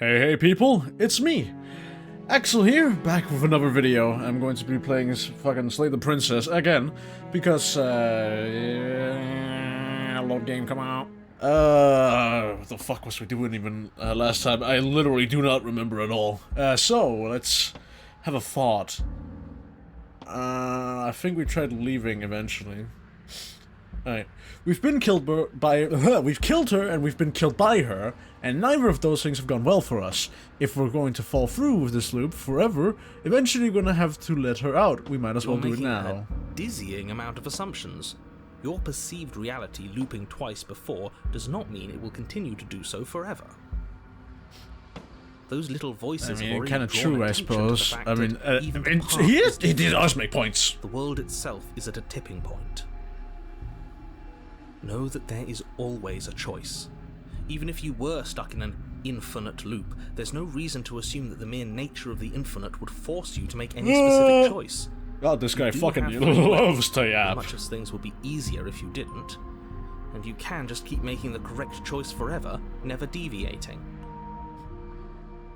Hey people, it's me, Axel here, back with another video. I'm going to be playing as fucking Slay the Princess again, because, load game, come out. What the fuck was we doing even, last time? I literally do not remember at all. So, let's have a thought. I think we tried leaving eventually. Alright. We've been killed by we've killed her and we've been killed by her, and neither of those things have gone well for us. If we're going to fall through with this loop forever, eventually we're gonna have to let her out. We might as well do it now. A dizzying amount of assumptions. Your perceived reality looping twice before does not mean it will continue to do so forever. Those little voices are kind of true, I suppose. I mean, he does make points. The world itself is at a tipping point. Know that there is always a choice. Even if you were stuck in an infinite loop, there's no reason to assume that the mere nature of the infinite would force you to make any specific choice. God, this guy fucking loves to yap. Much as things would be easier if you didn't. And you can just keep making the correct choice forever, never deviating.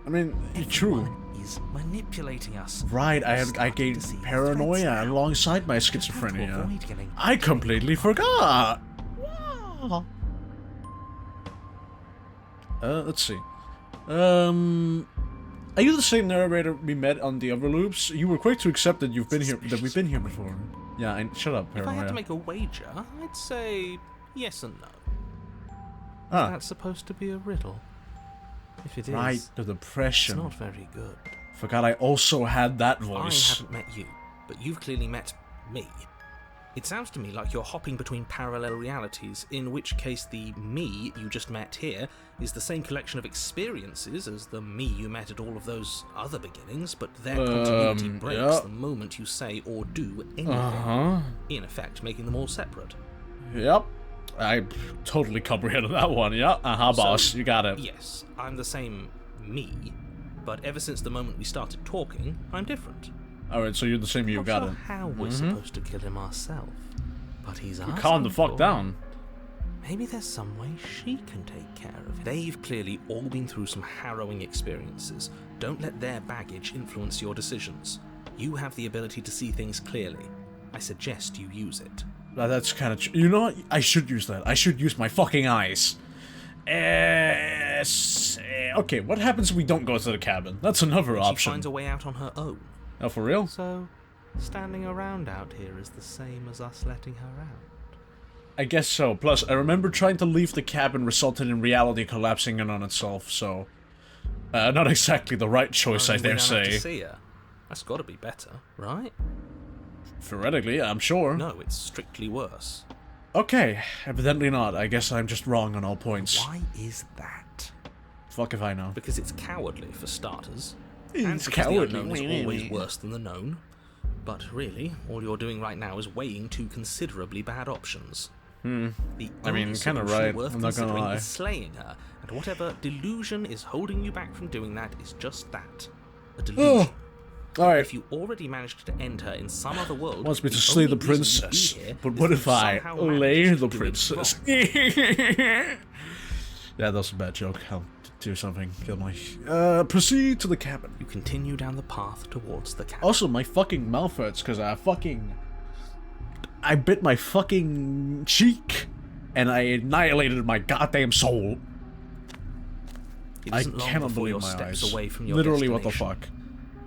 I mean, true. Is manipulating us. Right, I gained paranoia alongside my schizophrenia. I completely forgot. Let's see. Are you the same narrator we met on the other loops? You were quick to accept that we've been here before. Yeah, shut up, paranoia. If I had to make a wager, I'd say yes and no. Ah. Is that supposed to be a riddle? If it is, right, the depression. It's not very good. Forgot I also had that voice. I haven't met you, but you've clearly met me. It sounds to me like you're hopping between parallel realities, in which case the me you just met here is the same collection of experiences as the me you met at all of those other beginnings, but their continuity breaks the moment you say or do anything, in effect making them all separate. Yep. I totally comprehended that one, yeah. Boss, you got it. Yes, I'm the same me, but ever since the moment we started talking, I'm different. Alright, so you're the same you, got it. How we're supposed to kill him ourselves, but he's asking. Calm the fuck down. Maybe there's some way she can take care of it. They've clearly all been through some harrowing experiences. Don't let their baggage influence your decisions. You have the ability to see things clearly. I suggest you use it. That's kind of you know what? I should use that. I should use my fucking eyes. Okay, what happens if we don't go to the cabin? That's another option. She finds a way out on her own. Oh, for real? So, standing around out here is the same as us letting her out. I guess so. Plus, I remember trying to leave the cabin resulted in reality collapsing in on itself, so... not exactly the right choice, I dare say. To see her. That's gotta be better, right? Theoretically, I'm sure. No, it's strictly worse. Okay, evidently not. I guess I'm just wrong on all points. Why is that? Fuck if I know. Because it's cowardly, for starters. It's cowardly. The unknown is always worse than the known. But really, all you're doing right now is weighing two considerably bad options. I mean, kind of right. Worth I'm not gonna lie. is slaying her, and whatever delusion is holding you back from doing that is just that. A delusion. Alright. If you already managed to end her in some other world, wants me to slay the princess. But what if I lay the princess? Yeah, that was a bad joke. I'll do something. Kill my... proceed to the cabin. You continue down the path towards the cabin. Also, my fucking mouth hurts because I bit my fucking cheek and I annihilated my goddamn soul. I cannot believe my eyes. Away from your Literally, what the fuck?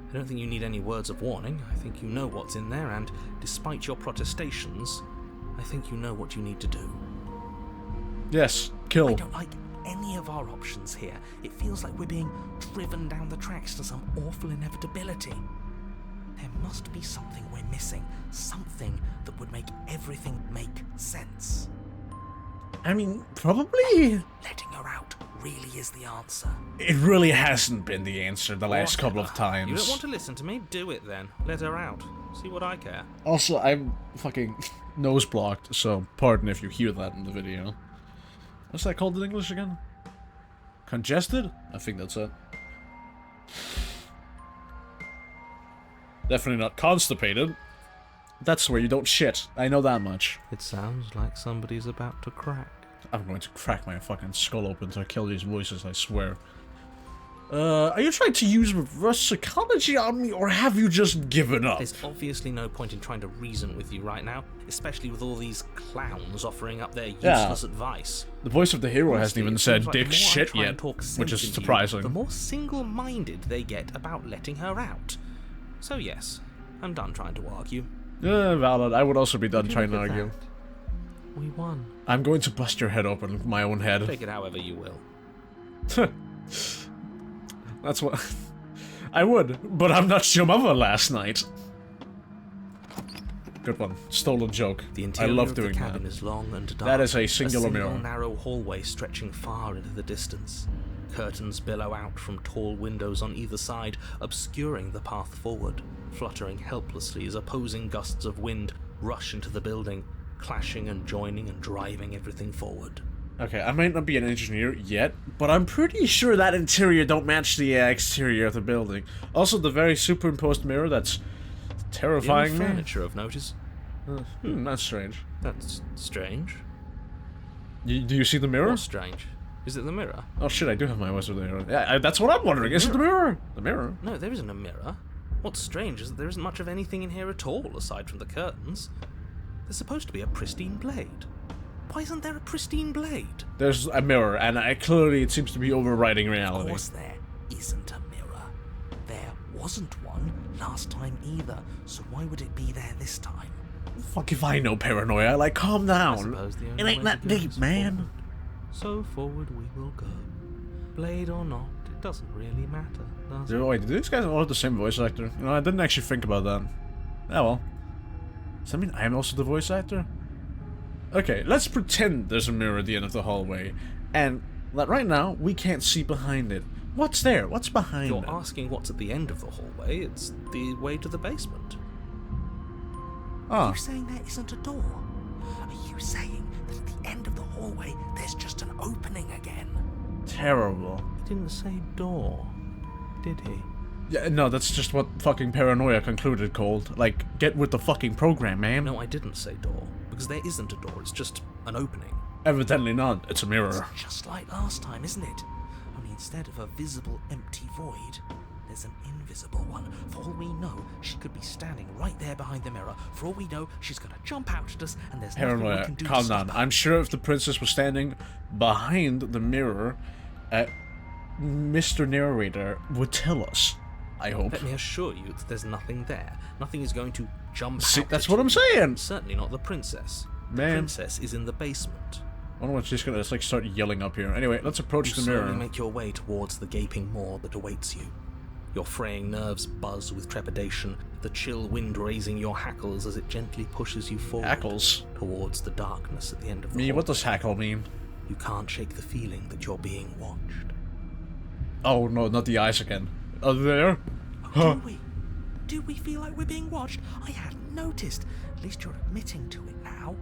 I don't think you need any words of warning. I think you know what's in there, and despite your protestations, I think you know what you need to do. Yes, kill. I don't like any of our options here. It feels like we're being driven down the tracks to some awful inevitability. There must be something we're missing. Something that would make everything make sense. I mean, probably... Letting her out really is the answer. It really hasn't been the answer the last couple of times. You don't want to listen to me? Do it then. Let her out. See what I care. Also, I'm fucking nose blocked, so pardon if you hear that in the video. What's that called in English again? Congested? I think that's it. Definitely not constipated. That's where you don't shit. I know that much. It sounds like somebody's about to crack. I'm going to crack my fucking skull open to kill these voices, I swear. Are you trying to use reverse psychology on me, or have you just given up? There's obviously no point in trying to reason with you right now, especially with all these clowns offering up their useless advice. The voice of the hero Honestly, hasn't even it said seems like dick the more I shit try and yet, talk which is sense into surprising. you, the more single-minded they get about letting her out. So yes, I'm done trying to argue. Valid. I would also be done Would you trying to look at argue. that? We won. I'm going to bust your head open with my own head. Take it however you will. That's what... I would, but I'm not your mother last night. Good one. Stolen joke. The I interior love of the doing cabin that. is long and dark. That is a singular mirror. narrow hallway stretching far into the distance. Curtains billow out from tall windows on either side, obscuring the path forward, fluttering helplessly as opposing gusts of wind rush into the building, clashing and joining and driving everything forward. Okay, I might not be an engineer yet, but I'm pretty sure that interior don't match the exterior of the building. Also, the very superimposed mirror that's terrifying The me. furniture of notice. That's strange. That's strange. Do you see the mirror? What's strange? Is it the mirror? Oh shit, I do have my wizard mirror. Yeah, that's what I'm wondering. Is it the mirror? The mirror? No, there isn't a mirror. What's strange is that there isn't much of anything in here at all, aside from the curtains. There's supposed to be a pristine blade. Why isn't there a pristine blade? There's a mirror, and clearly it seems to be overriding Of reality. course there isn't a mirror. There wasn't one last time either, so why would it be there this time? Fuck if I know, paranoia. Like, calm I down. suppose the only It ain't way to that go deep, is man. forward. So forward we will go. Blade or not, it doesn't really matter, does it? Wait, did these guys all have the same voice actor? You know, I didn't actually think about that. Oh well. Does that mean I'm also the voice actor? Okay, let's pretend there's a mirror at the end of the hallway, and that right now we can't see behind it. What's there? What's behind You're it? asking what's at the end of the hallway, it's the way to the basement. Are Ah, you saying there isn't a door? Are you saying that at the end of the hallway there's just an opening again? terrible. He didn't say door, did he? Yeah, no, that's just what fucking paranoia concluded called. Like, get with the fucking program, man. No, I didn't say door, because there isn't a door, it's just an opening. Evidently not. It's a mirror. Just like last time, isn't it? Only instead of a visible empty void, there's an invisible one. For all we know, she could be standing right there behind the mirror. For all we know, she's gonna jump out at us, and there's nothing we Paranoia, can do calm to stop down. her. I'm sure if the princess was standing behind the mirror, Mr. Narrator would tell us. I hope. Let me assure you that there's nothing there. Nothing is going to jump See, out that's at what you. I'm saying. Certainly not the princess. The Man. princess is in the basement. I wonder if she's gonna just like start yelling up here. Anyway, let's approach You the slowly mirror. make your way towards the gaping maw that awaits you. Your fraying nerves buzz with trepidation, the chill wind raising your hackles as it gently pushes you forward Hackles. towards the darkness at the end of the Me, hall. what does hackle mean? You can't shake the feeling that you're being watched. Oh no, not the eyes again. Oh, there? Huh. Do we feel like we're being watched? I hadn't noticed. At least you're admitting to it now.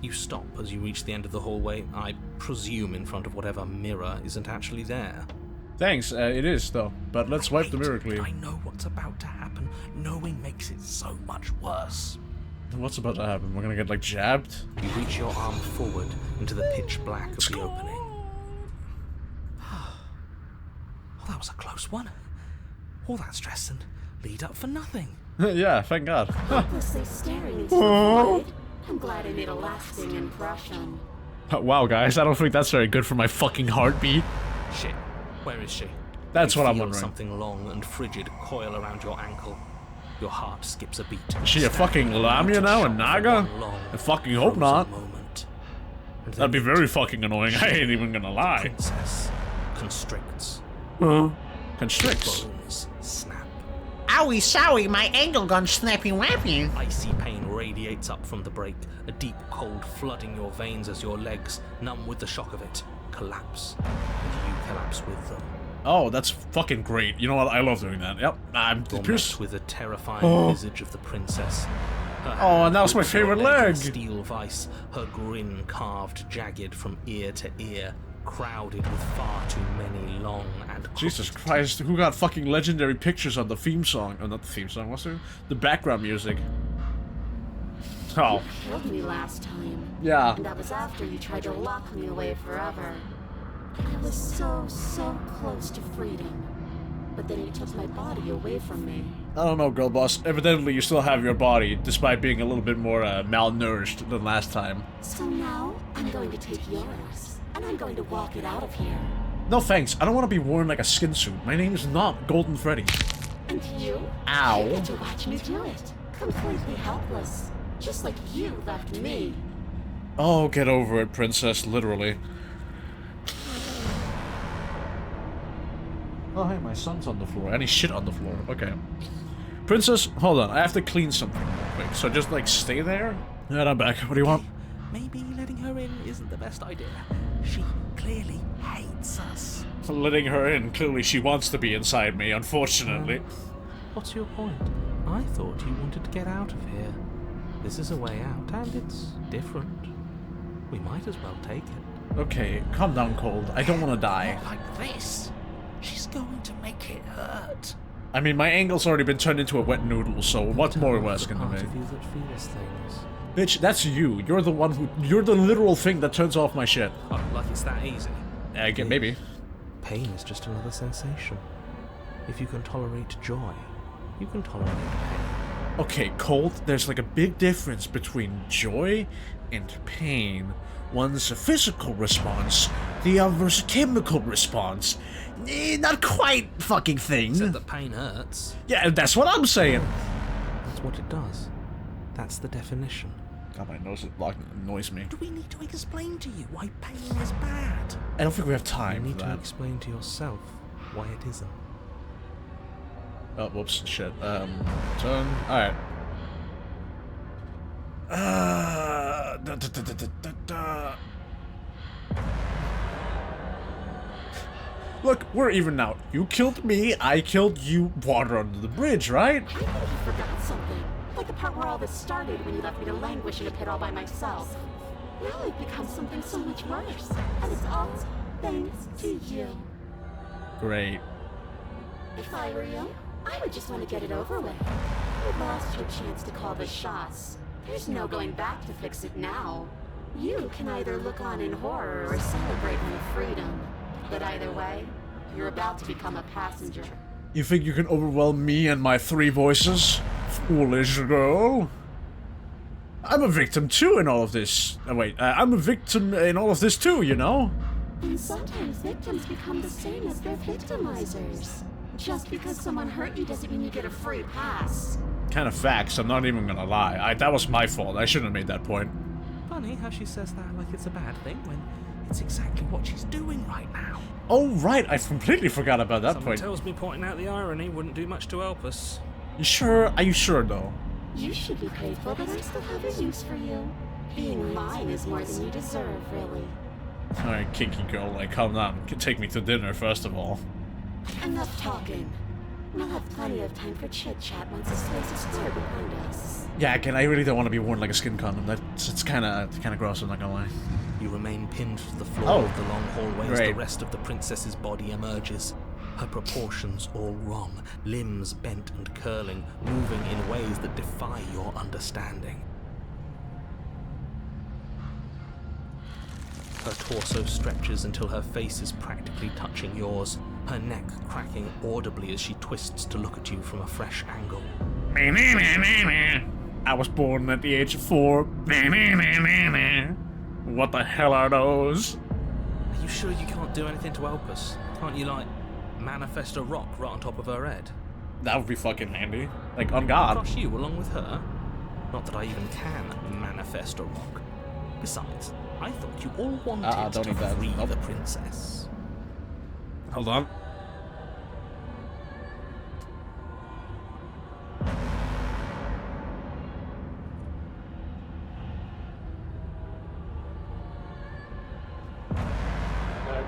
You stop as you reach the end of the hallway, I presume in front of whatever mirror isn't actually there. Thanks, it is though. But let's wipe the Wait, mirror clean. I know what's about to happen. Knowing makes it so much worse. What's about to happen? We're gonna get like jabbed? You reach your arm forward into the pitch black of the opening. Oh, that was a close one. All that stress and lead up for nothing. Yeah, thank God. Hopelessly staring into the void. I'm glad I made a lasting impression. Wow, guys, I don't think that's very good for my fucking heartbeat. Shit, where is she? That's You what I'm feel wondering. something long and frigid coil around your ankle. Your heart skips a beat. Is she a Stabbing fucking you Lamia to now, a shock for Naga? one long, I fucking hope frozen not. moment. And That'd be then very fucking annoying. I ain't even gonna the lie. princess constricts. Constricts. Bones snap. Owie sowie, my angle gun snappy wappy. Icy pain radiates up from the break, a deep cold flooding your veins as your legs, numb with the shock of it, collapse. And you collapse with them. Oh, that's fucking great. You know what? I love doing that. Yep. I'm You're pierced. met with the terrifying visage of the princess. Her Oh, hand and that was my grips your favorite leg in a leg. Steel vice, her grin carved jagged from ear to ear, crowded with far too many long and Jesus crooked Christ, who got fucking legendary pictures on the theme song? Oh, not the theme song, what's it? The background music. Oh, Killed me last time. yeah. And that was after you tried to lock me away forever. I was so close to freedom. But then you took my body away from me. I don't know, girl boss. Evidently, you still have your body, despite being a little bit more malnourished than last time. So now, I'm going to take yours, and I'm going to walk it out of here. No thanks. I don't want to be worn like a skin suit. My name is not Golden Freddy. And you? Ow. You get to watch me do it. Completely helpless. Just like you left me. Oh, get over it, princess, literally. Oh, hey, my son's on the floor. And he's shit on the floor. Okay. Princess, hold on. I have to clean something real quick. So just, like, stay there? And I'm back. What do you want? Maybe letting her in isn't the best idea. She clearly hates us. Letting her in. Clearly she wants to be inside me, unfortunately. What's your point? I thought you wanted to get out of here. This is a way out, and it's different. We might as well take it. Okay, calm down, Cold. I don't want to die. Not like this. She's going to make it hurt. I mean, my angle's already been turned into a wet noodle, so what more are you asking of Part me? of you that feels things. Bitch, that's you. You're the one who... You're the literal thing that turns off my shit. Oh, like it's that easy. Maybe. Pain is just another sensation. If you can tolerate joy, you can tolerate pain. Okay, Cold, there's like a big difference between joy and pain. One's a physical response, the other's a chemical response. Not quite fucking thing. Except that pain hurts. Yeah, that's what I'm saying. That's what it does. That's the definition. God, my nose is blocked and annoys me. Do we need to explain to you why pain is bad? I don't think we have You time need for to that. explain to yourself why it isn't. Oh, whoops, shit. Turn. Alright. Look, we're even now. You killed me, I killed you. Water under the bridge, right? I think you forgot something. Like the part where all this started when you left me to languish in a pit all by myself. Now I've become something so much worse. And it's all thanks to you. Great. If I were you, I would just want to get it over with. You lost your chance to call the shots. There's no going back to fix it now. You can either look on in horror or celebrate my freedom. But either way, you're about to become a passenger. You think you can overwhelm me and my three voices? Foolish girl. I'm a victim too in all of this. Wait, I'm a victim in all of this too, you know? And sometimes victims become the same as their victimizers. Just because someone hurt you doesn't mean you get a free pass. Kind of facts, I'm not even gonna lie. That was my fault. I shouldn't have made that point. Funny how she says that like it's a bad thing when it's exactly what she's doing right now. Oh, right, I completely forgot about that Someone point. tells me pointing out the irony wouldn't do much to help us. You sure? Are you sure, though? You should be grateful that I still have a use for you. Being mine is more than you deserve, really. Alright, kinky girl, like, calm down. Take me to dinner, first of all. Enough talking. We'll have plenty of time for chit-chat once this place is clear behind us. Yeah, again, I really don't want to be worn like a skin condom. It's kind of gross, I'm not gonna lie. You remain pinned to the floor Oh, of the long hallway as great. the rest of the princess's body emerges. Her proportions all wrong, limbs bent and curling, moving in ways that defy your understanding. Her torso stretches until her face is practically touching yours, her neck cracking audibly as she twists to look at you from a fresh angle. I was born at the age of 4. What the hell are those? Are you sure you can't do anything to help us? Can't you, like, manifest a rock right on top of her head? That would be fucking handy. Like, on God. Crush you along with her? Not that I even can manifest a rock. Besides, I thought you all wanted don't to need that. free Nope. the princess. Hold on.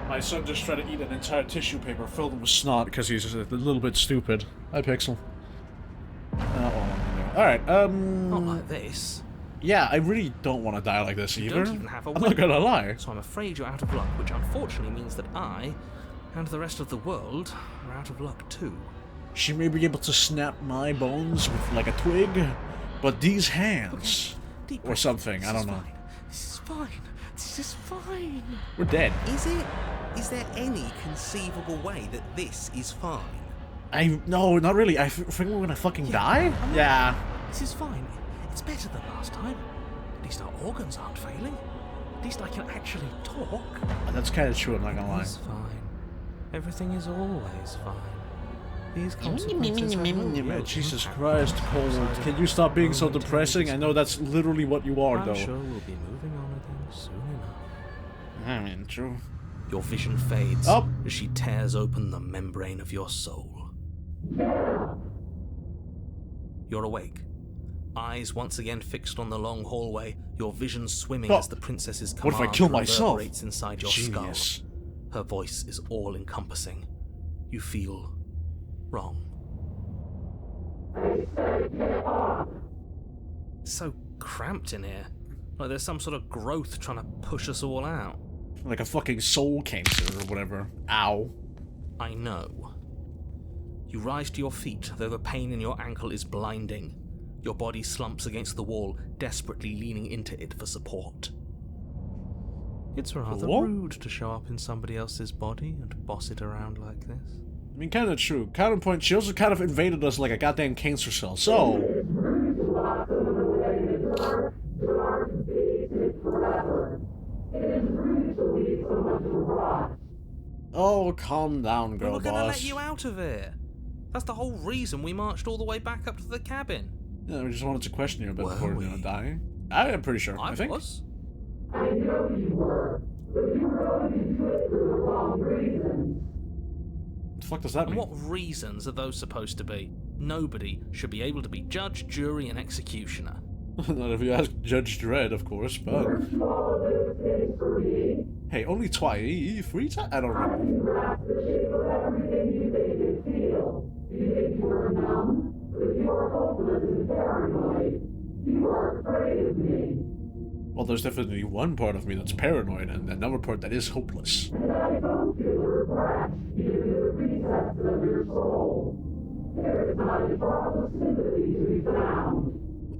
My son just tried to eat an entire tissue paper filled with snot because he's just a little bit stupid. Hi, Pixel. Alright, Not like this. yeah, I really don't want to die like this You either. don't even have a I'm not weapon. gonna lie. So I'm afraid you're out of luck, which unfortunately means that I, and the rest of the world, are out of luck too. She may be able to snap my bones with like a twig, but these hands, Deep or breath. something, I This don't is know. fine. This is fine. This is fine. We're dead. Is it? Is there any conceivable way that this is fine? No, not really. I think we're gonna fucking die? Yeah. This is fine. It's better than last time. At least our organs aren't failing. At least I can actually talk. That's kind of true, I'm not gonna lie. It's fine. Everything is always fine. These consequences have no Yeah, real Jesus impact Christ, Cole. outside Can of you stop being so our own depressing? I know that's literally what you are, I'm though. sure we'll be moving on again soon enough. I mean, true. Your vision fades Oh. as she tears open the membrane of your soul. You're awake. Eyes once again fixed on the long hallway, your vision swimming Oh. as the princess's What if I command kill myself? reverberates inside your Genius. skull. Her voice is all-encompassing. You feel wrong. It's so cramped in here. Like there's some sort of growth trying to push us all out. Like a fucking soul cancer or whatever. Ow. I know. You rise to your feet, though the pain in your ankle is blinding. Your body slumps against the wall, desperately leaning into it for support. It's rather Cool. rude to show up in somebody else's body and boss it around like this. I mean, kind of true. Counterpoint, she also kind of invaded us like a goddamn cancer cell, so... Oh, calm down, We girl were gonna boss. let you out of here. That's the whole reason we marched all the way back up to the cabin. Yeah, we just wanted to question you a bit Were before we? you're gonna die. I am pretty sure, I think. was. What the fuck does that And mean? what reasons are those supposed to be? Nobody should be able to be judge, jury, and executioner. Not if you ask Judge Dredd, of course, but... Hey, only twice? 3 times? I don't remember. Well, there's definitely one part of me that's paranoid, and another part that is hopeless.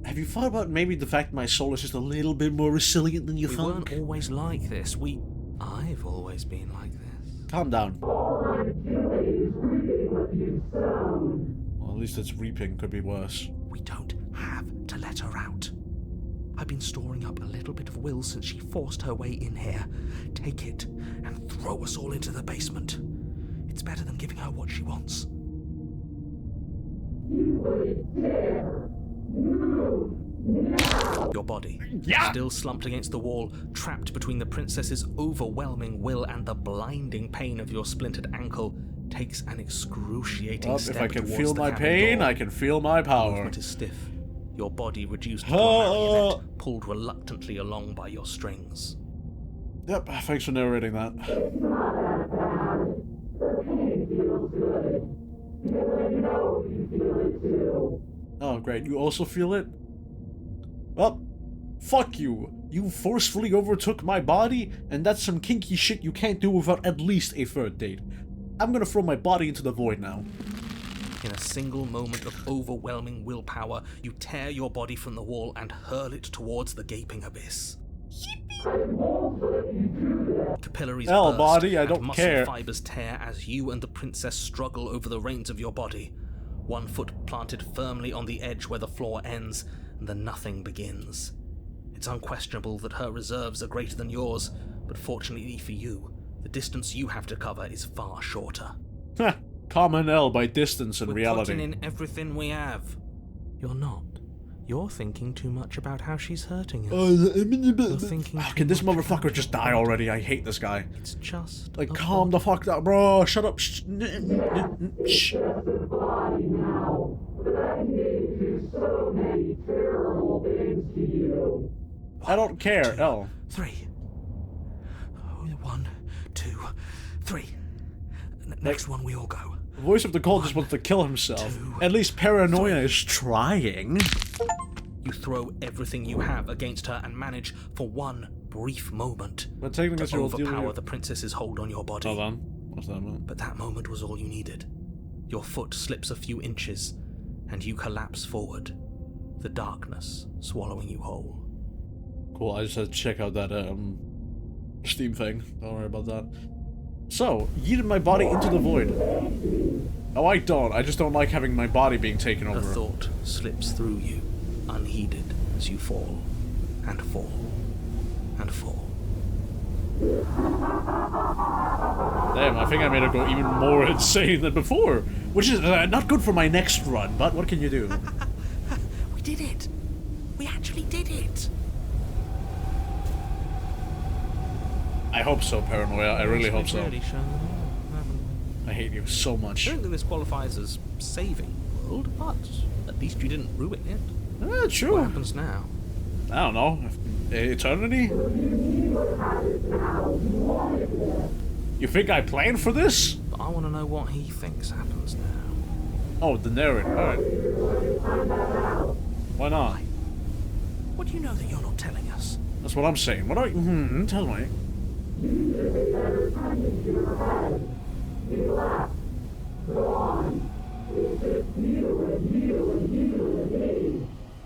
Have you thought about maybe the fact my soul is just a little bit more resilient than you We think? weren't always like this. I've always been like this. Calm down. Well, at least it's reaping, could be worse. We don't have to let her out. I've been storing up a little bit of will since she forced her way in here. Take it and throw us all into the basement. It's better than giving her what she wants. Your body, still slumped against the wall, trapped between the princess's overwhelming will and the blinding pain of your splintered ankle, takes an excruciating Well, step if I can towards feel the my cabin pain, door. I can feel my power. Movement is stiff. Your body reduced to a marionette, pulled reluctantly along by your strings. Yep, thanks for narrating that. Oh, great. You also feel it? Well, fuck you. You forcefully overtook my body, and that's some kinky shit you can't do without at least a third date. I'm gonna throw my body into the void now. In a single moment of overwhelming willpower, you tear your body from the wall and hurl it towards the gaping abyss. Capillaries Hell, burst body, I and don't muscle care. fibers tear as you and the princess struggle over the reins of your body. One foot planted firmly on the edge where the floor ends, and the nothing begins. It's unquestionable that her reserves are greater than yours, but fortunately for you, the distance you have to cover is far shorter. Heh, common L by distance in We're reality. putting in everything we have. You're not. You're thinking too much about how she's hurting us. thinking Can this too much motherfucker about just your die body. already? I hate this guy. It's just Like, a calm the body. fuck down, bro. Shut up. Shh. I don't care, L. 3. 1, 2, 3. Next one, we all go. The voice of the cold just wants to kill himself. At least paranoia is trying. You throw everything you have against her and manage, for one brief moment, But technically, to you'll deal overpower with the princess's hold on your body. Hold on. What's that about? But that moment was all you needed. Your foot slips a few inches, and you collapse forward, the darkness swallowing you whole. Cool, I just had to check out that, Steam thing. Don't worry about that. So, yeeted my body into the void. Oh, I don't. I just don't like having my body being taken A over. thought slips through you, unheeded, as you fall, and fall, and fall. Damn, I think I made her go even more insane than before. Which is not good for my next run, but what can you do? We did it! We actually did it! I hope so, Paranoia. I really hope so. Clearly shown them all, haven't we? I hate you so much. I don't think this qualifies as saving the world, but at least you didn't ruin it. True. What happens now? I don't know. Eternity? You think I planned for this? But I want to know what he thinks happens now. Oh, the narrator. Alright. Why not? What do you know that you're not telling us? That's what I'm saying. What are you... tell me.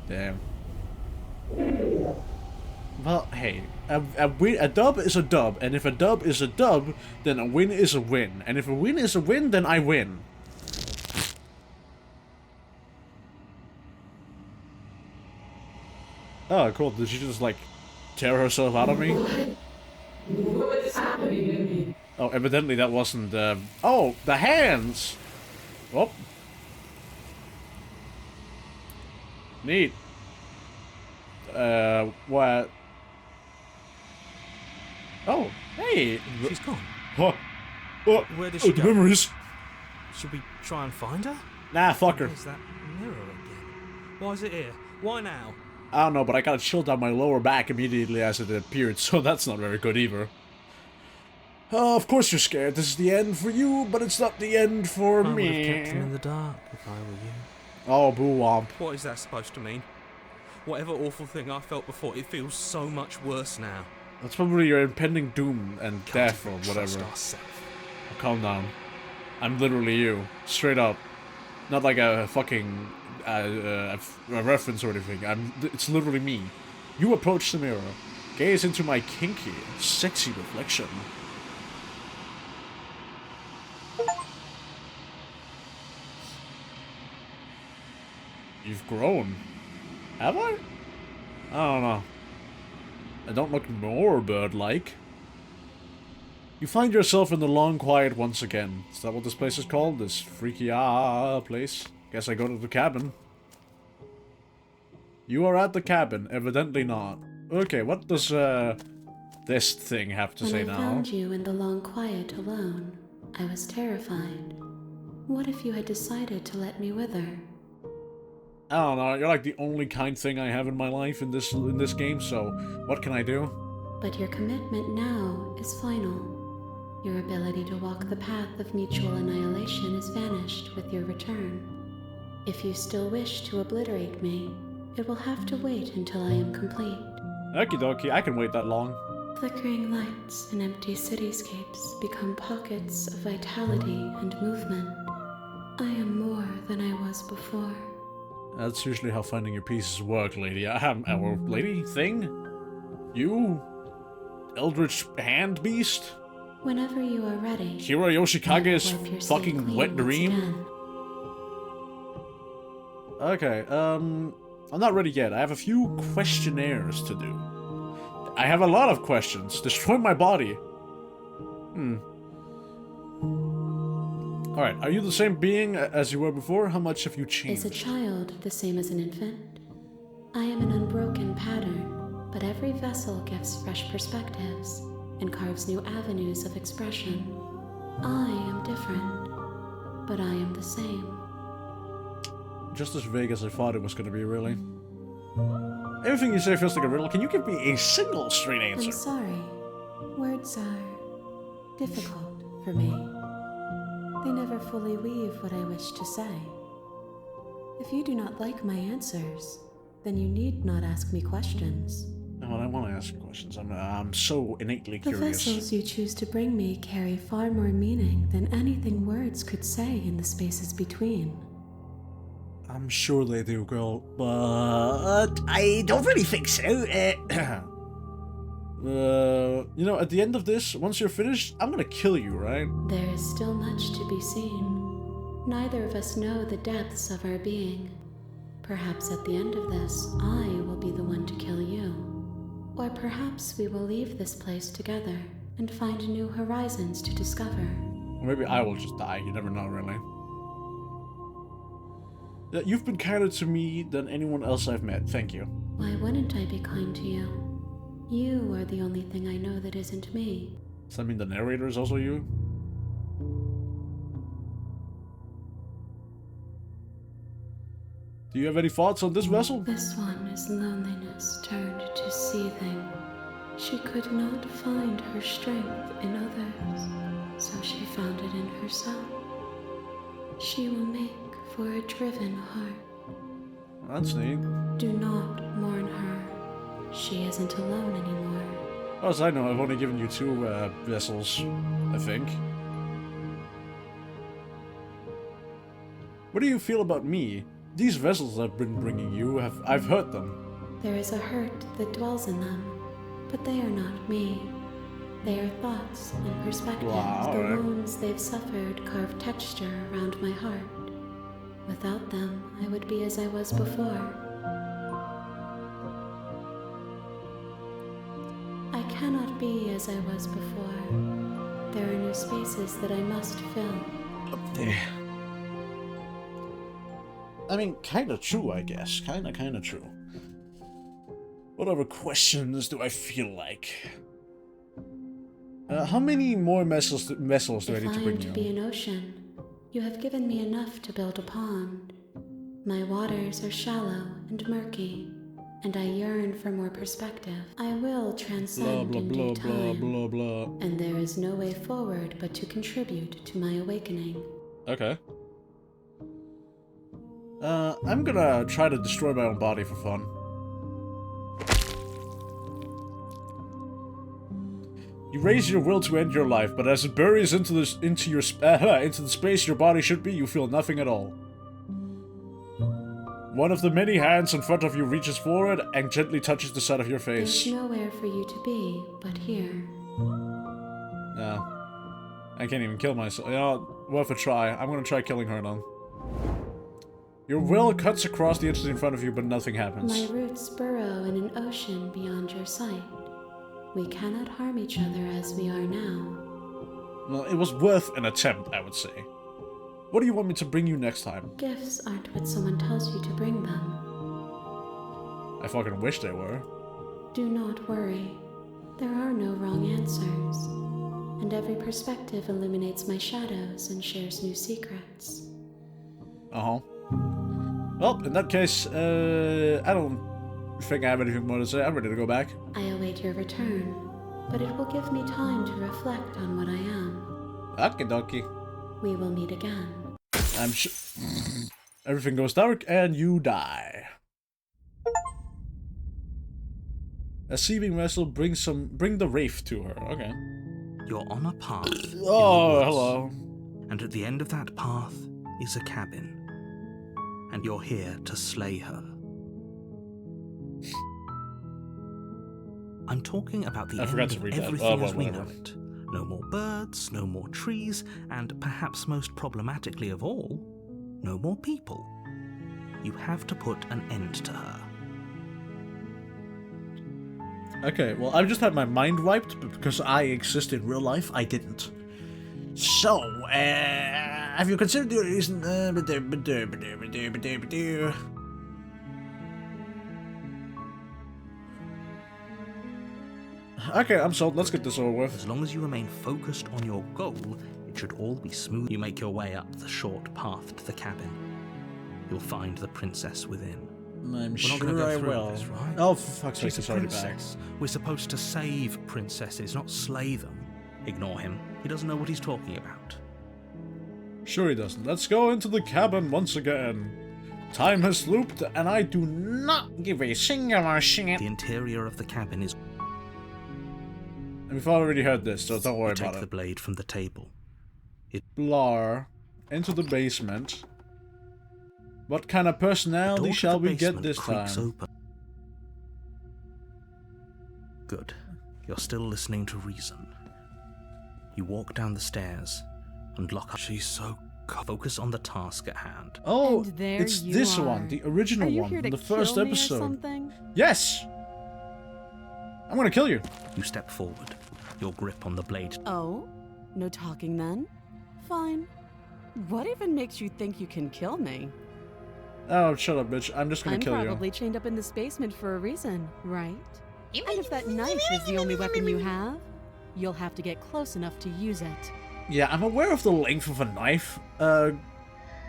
Damn. Well, hey, a dub is a dub, and if a dub is a dub, then a win is a win, and if a win is a win, then I win. Oh, cool. Did she just, like, tear herself out of me? What is happening to me? Oh, evidently that wasn't, oh, the hands! Oh. Neat. What? Oh, hey! She's gone. What? What? Where did she the go? memories. Should we try and find her? Nah, fuck her. Where's that mirror again? Why is it here? Why now? I don't know, but I got a chill down my lower back immediately as it appeared, so that's not very good either. Of course you're scared. This is the end for you, but it's not the end for I would me. have kept him in the dark if I were you. Oh, boo womp. What is that supposed to mean? Whatever awful thing I felt before, it feels so much worse now. That's probably your impending doom and death or Can't whatever. trust ourselves. Calm down. I'm literally you. Straight up. Not like a fucking a reference or anything. It's literally me. You approach the mirror. Gaze into my kinky, sexy reflection. You've grown. Have I? I don't know. I don't look more bird-like. You find yourself in the long quiet once again. Is that what this place is called? This freaky place? Guess I go to the cabin. You are at the cabin. Evidently not. Okay, what does this thing have to say When I now? found you in the long quiet alone, I was terrified. What if you had decided to let me wither? I don't know. You're like the only kind thing I have in my life in this game. So what can I do? But your commitment now is final. Your ability to walk the path of mutual annihilation is vanished with your return. If you still wish to obliterate me, it will have to wait until I am complete. Okie dokie, I can wait that long. Flickering lights and empty cityscapes become pockets of vitality and movement. I am more than I was before. That's usually how finding your pieces work, lady. Our lady thing? You? Eldritch Hand Beast? Whenever you are ready, Hiro Yoshikage's wipe your slate fucking clean wet once dream? again. Okay, I'm not ready yet. I have a few questionnaires to do. I have a lot of questions. Destroy my body. Alright, are you the same being as you were before? How much have you Is changed? a child the same as an infant? I am an unbroken pattern, but every vessel gives fresh perspectives and carves new avenues of expression. I am different, but I am the same. Just as vague as I thought it was gonna be, really. Everything you say feels like a riddle. Can you give me a single straight answer? I'm sorry. Words are difficult for me. They never fully weave what I wish to say. If you do not like my answers, then you need not ask me questions. No, I want to ask you questions. I'm so innately The curious. vessels you choose to bring me carry far more meaning than anything words could say in the spaces between. I'm sure they do, girl, but I don't really think so. You know, at the end of this, once you're finished, I'm gonna kill you, right? There is still much to be seen. Neither of us know the depths of our being. Perhaps at the end of this, I will be the one to kill you. Or perhaps we will leave this place together and find new horizons to discover. Or maybe I will just die, you never know, really. Yeah, you've been kinder to me than anyone else I've met, thank you. Why wouldn't I be kind to you? You are the only thing I know that isn't me. Does that mean the narrator is also you? Do you have any thoughts on this vessel? This one is loneliness turned to seething. She could not find her strength in others, so she found it in herself. She will make for a driven heart. That's neat. Do not mourn her. She isn't alone anymore. As far as I know, I've only given you 2 vessels, I think. What do you feel about me? These vessels I've been bringing you, I've hurt them. There is a hurt that dwells in them, but they are not me. They are thoughts and perspectives. Wow, the alright. wounds they've suffered carve texture around my heart. Without them, I would be as I was before. I cannot be as I was before. There are new spaces that I must fill. There. I mean, kinda true, I guess. Kinda true. What other questions do I feel like? How many more vessels do I need to If I am bring to you? be an ocean, you have given me enough to build a pond. My waters are shallow and murky, and I yearn for more perspective. I will Blah, transcend blah, in blah, due blah, time, blah, blah. and there is no way forward but to contribute to my awakening. Okay. I'm gonna try to destroy my own body for fun. You raise your will to end your life, but as it buries into the space your body should be, you feel nothing at all. One of the many hands in front of you reaches forward and gently touches the side of your face. There's nowhere for you to be but here. No. I can't even kill myself. You know, worth a try. I'm gonna try killing her now. Your will cuts across the entity in front of you, but nothing happens. My roots burrow in an ocean beyond your sight. We cannot harm each other as we are now. Well, it was worth an attempt, I would say. What do you want me to bring you next time? Gifts aren't what someone tells you to bring them. I fucking wish they were. Do not worry. There are no wrong answers. And every perspective illuminates my shadows and shares new secrets. Uh-huh. Well, in that case, I don't think I have anything more to say. I'm ready to go back. I await your return, but it will give me time to reflect on what I am. Okie dokie. We will meet again. I'm sure... Everything goes dark and you die. A seething vessel bring the wraith to her. Okay. You're on a path. in the Oh, woods, hello. And at the end of that path is a cabin. And you're here to slay her. I'm talking about the I end forgot to of read that. everything Oh, well, as we know whatever. it. No more birds, no more trees, and perhaps most problematically of all, no more people. You have to put an end to her. Okay, well, I've just had my mind wiped, but because I exist in real life, I didn't. So, have you considered the reason... Okay, I'm sold. Let's get this over with. As long as you remain focused on your goal, it should all be smooth. You make your way up the short path to the cabin. You'll find the princess within. I'm We're not sure gonna go I through will. this, right? Oh, for fuck's sake, She's a it's already back. princess. We're supposed to save princesses, not slay them. Ignore him. He doesn't know what he's talking about. Sure he doesn't. Let's go into the cabin once again. Time has looped, and I do not give a singular shit. The interior of the cabin is... And we've already heard this, so don't worry You take about the it. blade from the table. Blar. Into the basement. What kind of The personality door shall to the we get basement this creaks time? open. Good. You're still listening to reason. You walk down the stairs and lock up. She's so focus on the task at hand. Oh, And there it's you this are. one, the original Are you one here from to the first kill me or episode. something? Yes! I'm gonna kill you. You step forward, your grip on the blade. Oh? No talking then? Fine. What even makes you think you can kill me? Oh, shut up, bitch. I'm just gonna I'm kill probably chained up in this basement for a reason, right? And if that knife is the only weapon you have, you'll have to get close enough to use it. you. Yeah, I'm aware of the length of a knife,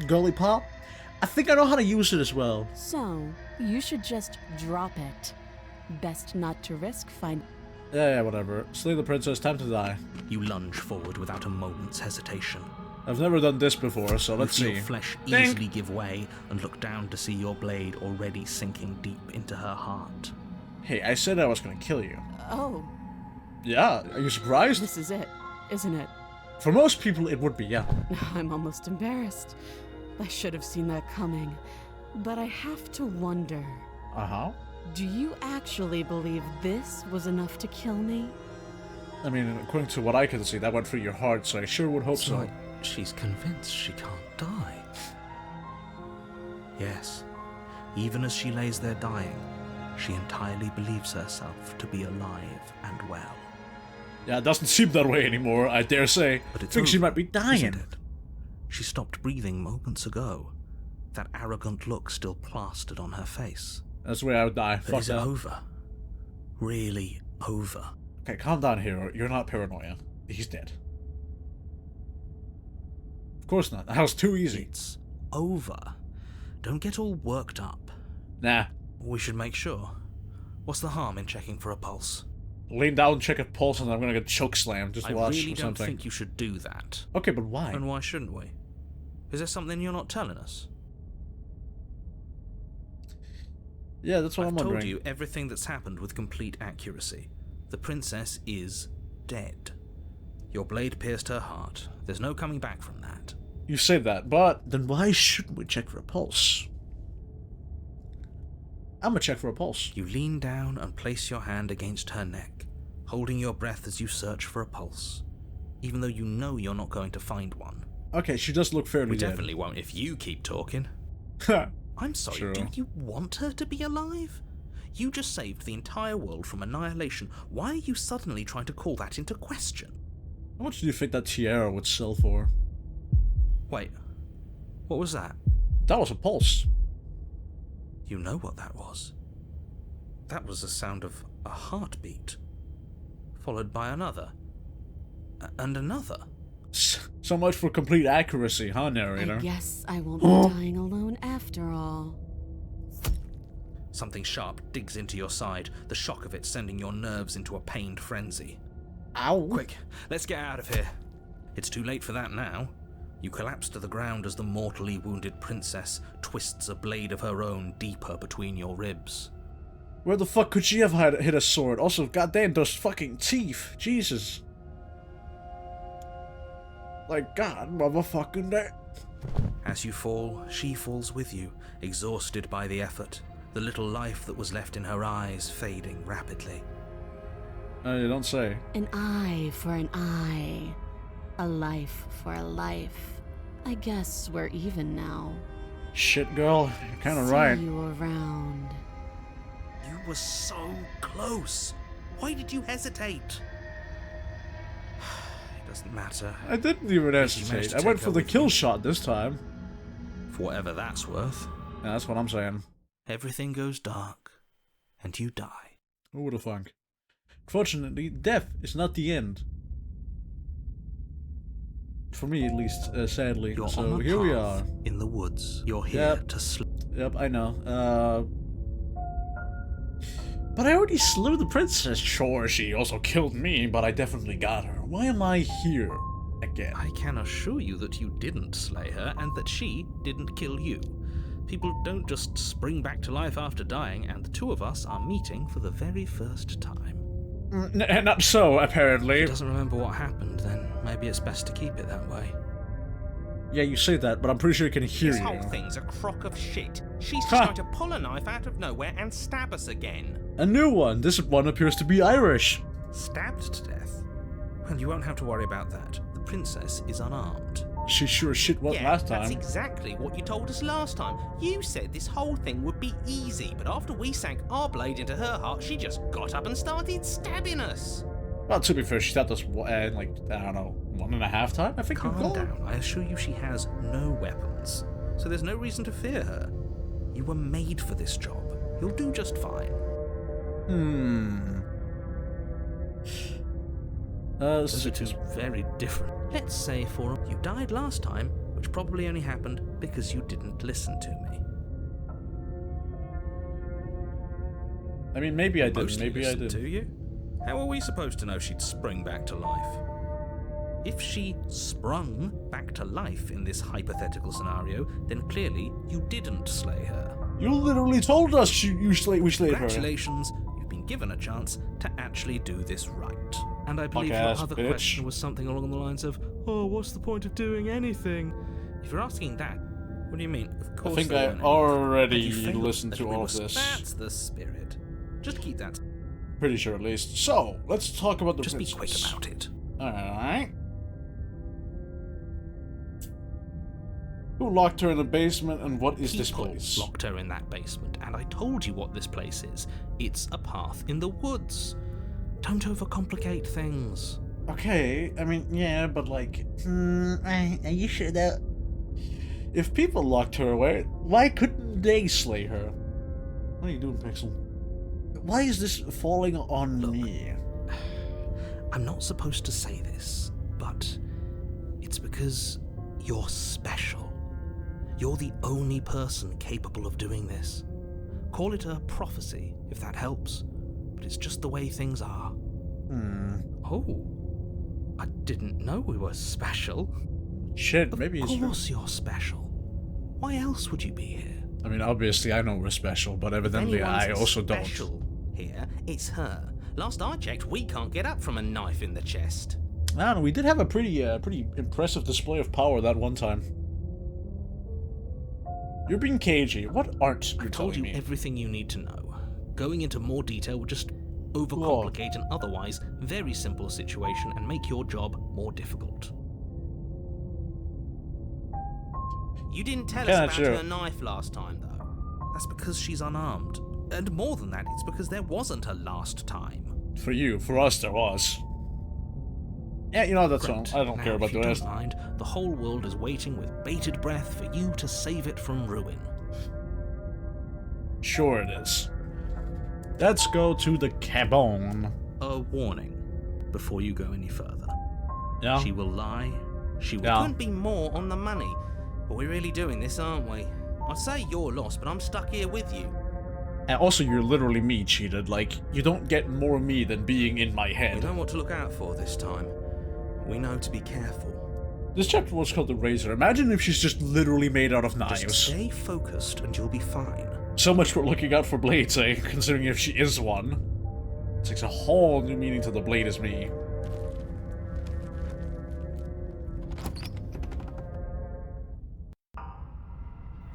Gully Pop. I think I know how to use it as well. So, you should just drop it. Best not to risk Yeah, whatever. Slay the princess, time to die. You lunge forward without a moment's hesitation. I've never done this before, so let's you see. feel flesh Ding. easily give way and look down to see your blade already sinking deep into her heart. Hey, I said I was gonna kill you. Oh, Yeah, are you surprised? this is it, isn't it? For most people, it would be, yeah. I'm almost embarrassed. I should have seen that coming. But I have to wonder, Uh-huh. do you actually believe this was enough to kill me? I mean, according to what I can see, that went through your heart, so I sure would hope so. She's convinced she can't die. Yes, even as she lays there dying, she entirely believes herself to be alive and well. Yeah, it doesn't seem that way anymore, I dare say. But it's I think she over, might be dying. isn't it? She stopped breathing moments ago. That arrogant look still plastered on her face. That's the way I would die. But Fuck is it that. over? Really over? Okay, calm down, hero. You're not paranoia. He's dead. Of course not. That was too easy. It's over. Don't get all worked up. Nah. We should make sure. What's the harm in checking for a pulse? Lean down, check a pulse, and I'm gonna get choke slammed. Just I watch really or don't something. think you should do that. Okay, but why? And why shouldn't we? Is there something you're not telling us? Yeah, that's what I've I'm wondering. told you everything that's happened with complete accuracy. The princess is dead. Your blade pierced her heart. There's no coming back from that. You say that, but then why shouldn't we check for a pulse? I'm gonna check for a pulse. You lean down and place your hand against her neck, holding your breath as you search for a pulse, even though you know you're not going to find one. Okay, she does look fairly We dead. definitely won't if you keep talking. Ha! I'm sorry, Sure. do you want her to be alive? You just saved the entire world from annihilation. Why are you suddenly trying to call that into question? How much do you think that tiara would sell for? Wait, what was that? That was a pulse. You know what that was. That was the sound of a heartbeat, followed by another, and another. So much for complete accuracy, huh, narrator? I guess I won't be dying alone after all. Something sharp digs into your side, the shock of it sending your nerves into a pained frenzy. Ow. Quick, let's get out of here. It's too late for that now. You collapse to the ground as the mortally wounded princess twists a blade of her own deeper between your ribs. Where the fuck could she have hit a sword? Also, goddamn, those fucking teeth. Jesus. Like, God, motherfucking damn. As you fall, she falls with you, exhausted by the effort, the little life that was left in her eyes fading rapidly. You don't say. An eye for an eye. A life for a life. I guess we're even now. Shit, girl, you're kind of See right. you around. You were so close. Why did you hesitate? It doesn't matter. I didn't even managed hesitate. to I went take for her the with kill you. shot this time. For whatever that's worth. Yeah, that's what I'm saying. Everything goes dark, and you die. Who would have thunk? Fortunately, death is not the end. For me, at least, sadly. You're So on the here we path are. in the woods. You're here Yep. to sleep. Yep, I know. But I already slew the princess. Sure, she also killed me, but I definitely got her. Why am I here again? I can assure you that you didn't slay her, and that she didn't kill you. People don't just spring back to life after dying, and the two of us are meeting for the very first time. Not so, If apparently. he doesn't remember what happened, then maybe it's best to keep it that way. Yeah, you say that, but I'm pretty sure he can hear This you. whole thing's a crock of shit. She's just Ha! going to pull a knife out of nowhere and stab us again. A new one. This one appears to be Irish. Stabbed to death? Well, you won't have to worry about that. The princess is unarmed. She sure as shit was last time. That's exactly what you told us last time. You said this whole thing would be easy, but after we sank our blade into her heart, she just got up and started stabbing us. Well, to be fair, she stabbed us like, I don't know, 1.5 times, I think. Calm down. I assure you she has no weapons, so there's no reason to fear her. You were made for this job. You'll do just fine. This It is very different. Let's say you died last time, which probably only happened because you didn't listen to me. I mean, maybe I didn't. Mostly Maybe I listened didn't. to you. How are we supposed to know she'd spring back to life? If she sprung back to life in this hypothetical scenario, then clearly you didn't slay her. You literally told us we slayed her. Congratulations, you've been given a chance to actually do this right. And I believe your other question was something along the lines of, oh, what's the point of doing anything? If you're asking that, what do you mean? Of course I think I already listened to all of this. That's the spirit. Just keep that. Pretty sure, at least. So, let's talk about the princess. Just be quick about it. Alright. Who locked her in the basement, and what is this place? Locked her in that basement, and I told you what this place is. It's a path in the woods. Don't overcomplicate things. Okay, I mean, yeah, but like... Are you sure that... If people locked her away, why couldn't they slay her? What are you doing, Pixel? Why is this falling on me? I'm not supposed to say this, but it's because you're special. You're the only person capable of doing this. Call it a prophecy, if that helps, but it's just the way things are. Oh, I didn't know we were special. Shit, maybe it's true. true. Of course you're special. Why else would you be here? I mean, obviously I know we're special, but evidently I also don't. Special here, it's her. Last I checked, we can't get up from a knife in the chest. I don't know, we did have a pretty impressive display of power that one time. You're being cagey. What aren't you I told telling you me? everything you need to know. Going into more detail would just overcomplicate an otherwise very simple situation and make your job more difficult. You didn't tell us about her knife last time, though. That's because she's unarmed. And more than that, it's because there wasn't a last time. For you, for us there was. Yeah, you know, that's all. I don't care about the rest. Don't mind, the whole world is waiting with bated breath for you to save it from ruin. Sure it is. Let's go to the cabin. A warning before you go any further. Yeah? She will lie. She will. Couldn't be more on the money. But we're really doing this, aren't we? I'd say you're lost, but I'm stuck here with you. And also, you're literally me cheated. Like, you don't get more me than being in my head. We know what to look out for this time. We know to be careful. This chapter was called The Razor. Imagine if she's just literally made out of knives. Just stay focused and you'll be fine. So much for looking out for blades, eh? Considering if she is one. It takes a whole new meaning to the blade is me.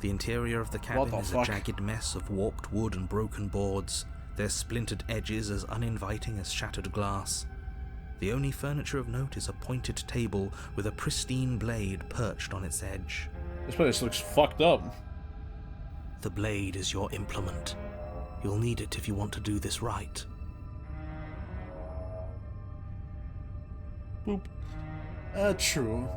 The interior of the cabin is a jagged mess of warped wood and broken boards, their splintered edges as uninviting as shattered glass. The only furniture of note is a pointed table with a pristine blade perched on its edge. This place looks fucked up. The blade is your implement. You'll need it if you want to do this right. Boop. True.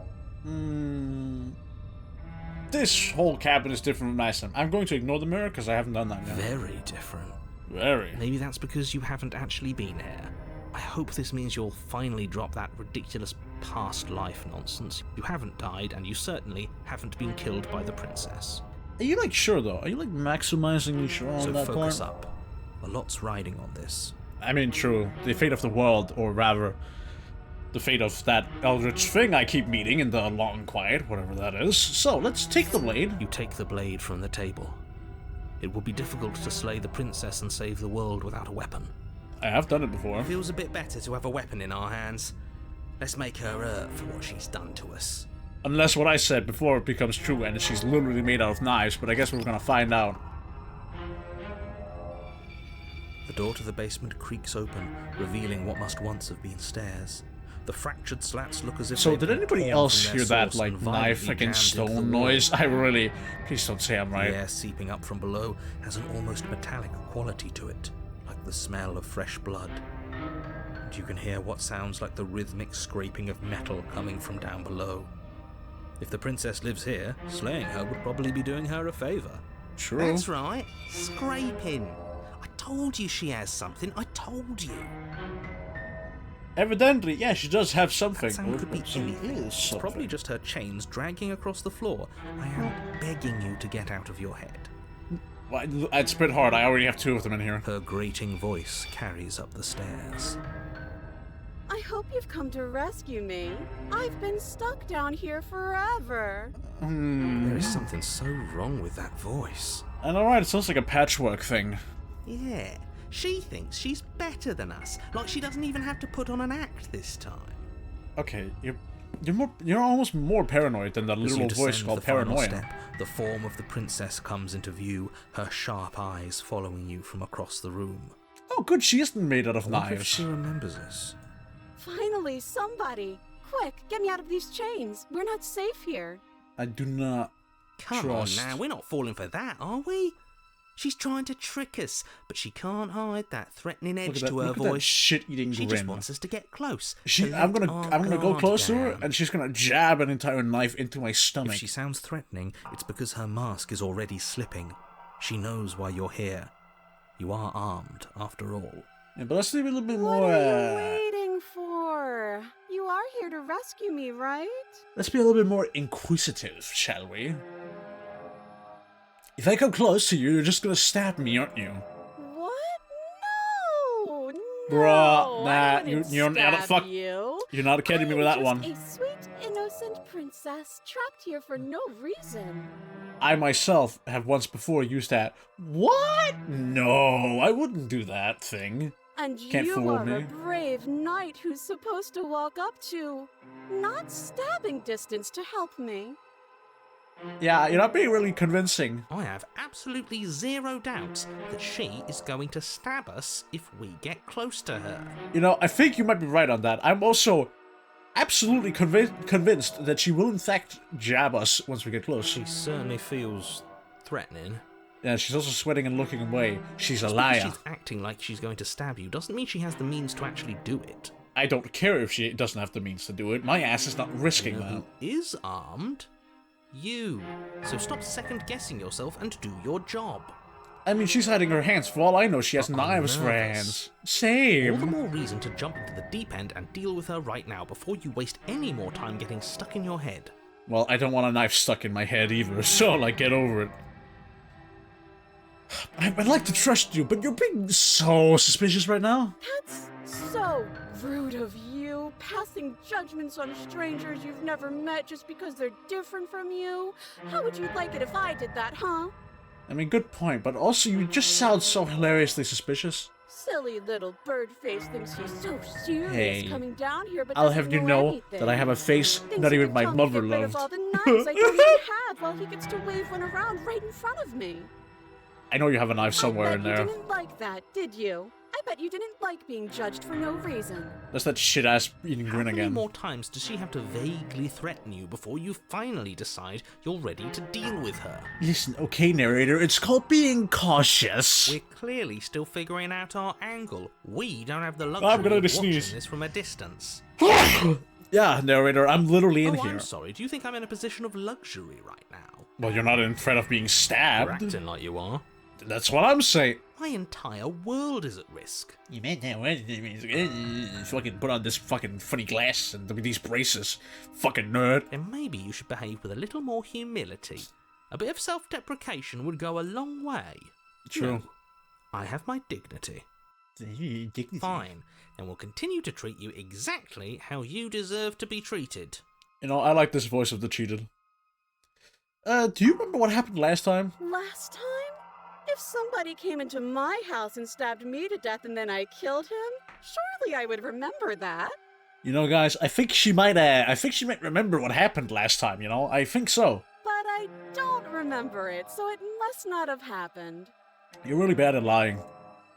This whole cabin is different from last time. I'm going to ignore the mirror because I haven't done that yet. Very different. Very. Maybe that's because you haven't actually been here. I hope this means you'll finally drop that ridiculous past life nonsense. You haven't died, and you certainly haven't been killed by the princess. Are you like sure though? Are you like maximizingly sure on that point? So focus up. A lot's riding on this. I mean, true. The fate of the world, or rather, the fate of that eldritch thing I keep meeting in the long quiet, whatever that is. So, let's take the blade. You take the blade from the table. It will be difficult to slay the princess and save the world without a weapon. I have done it before. It feels a bit better to have a weapon in our hands. Let's make her hurt for what she's done to us. Unless what I said before becomes true and she's literally made out of knives, but I guess we're gonna find out. The door to the basement creaks open, revealing what must once have been stairs. The fractured slats look as if So they've did been anybody torn else from their hear that, source like, and knife violently against jammed into stone the wall. noise? I really... Please don't say I'm right. The air seeping up from below has an almost metallic quality to it, like the smell of fresh blood. And you can hear what sounds like the rhythmic scraping of metal coming from down below. If the princess lives here, slaying her would probably be doing her a favour. True. That's right, scraping. I told you she has something, I told you. Evidently, yeah, she does have something. That sound could be She anything. is It's something. probably just her chains dragging across the floor. I am begging you to get out of your head. Well, it's a bit hard. I already have 2 of them in here. Her grating voice carries up the stairs. I hope you've come to rescue me. I've been stuck down here forever. There is something so wrong with that voice. And alright, it sounds like a patchwork thing. Yeah, she thinks she's better than us, like she doesn't even have to put on an act this time. Okay, you're almost more paranoid than that As you little voice descend called the final paranoia. step, the form of the princess comes into view, her sharp eyes following you from across the room. Oh, good, she isn't made out of I wonder if knives. she remembers us. Finally, somebody. Quick, get me out of these chains. We're not safe here. I do not Come trust. on now, we're not falling for that, are we? She's trying to trick us, but she can't hide that threatening Look edge at that, to her look at that voice. shit-eating She grin. just wants us to get close. I'm gonna go guard close to her, down. and she's gonna jab an entire knife into my stomach. If she sounds threatening, it's because her mask is already slipping. She knows why you're here. You are armed, after all. Yeah, but let's leave it a little bit What more. are you waiting for? You are here to rescue me, right? Let's be a little bit more inquisitive, shall we? If I come close to you, you're just gonna stab me, aren't you? What? No! No! Bruh, nah, I wouldn't you're not stab fuck. you. You're not kidding me with that one. A sweet, innocent princess trapped here for no reason. I myself have once before used that. What? No, I wouldn't do that thing. And Can't you fool are me. a brave knight who's supposed to walk up to, not stabbing distance to help me. Yeah, you're not being really convincing. I have absolutely zero doubts that she is going to stab us if we get close to her. You know, I think you might be right on that. I'm also absolutely convinced that she will in fact jab us once we get close. She certainly feels threatening. Yeah, she's also sweating and looking away. She's a Just because liar. she's acting like she's going to stab you doesn't mean she has the means to actually do it. I don't care if she doesn't have the means to do it. My ass is not risking You know that. who is armed? You. So stop second-guessing yourself and do your job. I mean, she's hiding her hands. For all I know, she has But I'm knives for her nervous. hands. All the Same. more reason to jump into the deep end and deal with her right now before you waste any more time getting stuck in your head. Well, I don't want a knife stuck in my head either, so, like, get over it. I'd like to trust you, but you're being so suspicious right now. That's so rude of you, passing judgments on strangers you've never met just because they're different from you. How would you like it if I did that, huh? I mean, good point, but also you just sound so hilariously suspicious. Silly little bird face thinks he's so serious Hey, coming down here, but I'll doesn't have you know that I have a face Thinks not he even can my tell me to mother get rid of loved. all the knives I don't even have while he gets to wave one around right in front of me. I know you have a knife somewhere I in bet there. you didn't like that, did you? I bet you didn't like being judged for no reason. That's that shit-ass eating How grin many again. more times does she have to vaguely threaten you before you finally decide you're ready to deal with her? Listen, okay, narrator, it's called being cautious. We're clearly still figuring out our angle. We don't have the I'm luxury gonna of watching sneeze. this from a distance. Yeah, narrator, I'm literally in Oh, here. I'm sorry. Do you think I'm in a position of luxury right now? Well, you're not in threat of being You're stabbed. acting like you are. That's what I'm saying. My entire world is at risk. You meant that word. Fucking put on this fucking funny glass and these braces. Fucking nerd. Then maybe you should behave with a little more humility. A bit of self-deprecation would go a long way. True. No, I have my dignity. Fine, and we'll continue to treat you exactly how you deserve to be treated. You know, I like this voice of the cheated. Do you remember what happened last time? Last time? If somebody came into my house and stabbed me to death and then I killed him, surely I would remember that. You know, guys, I think she might remember what happened last time, you know? I think so. But I don't remember it, so it must not have happened. You're really bad at lying.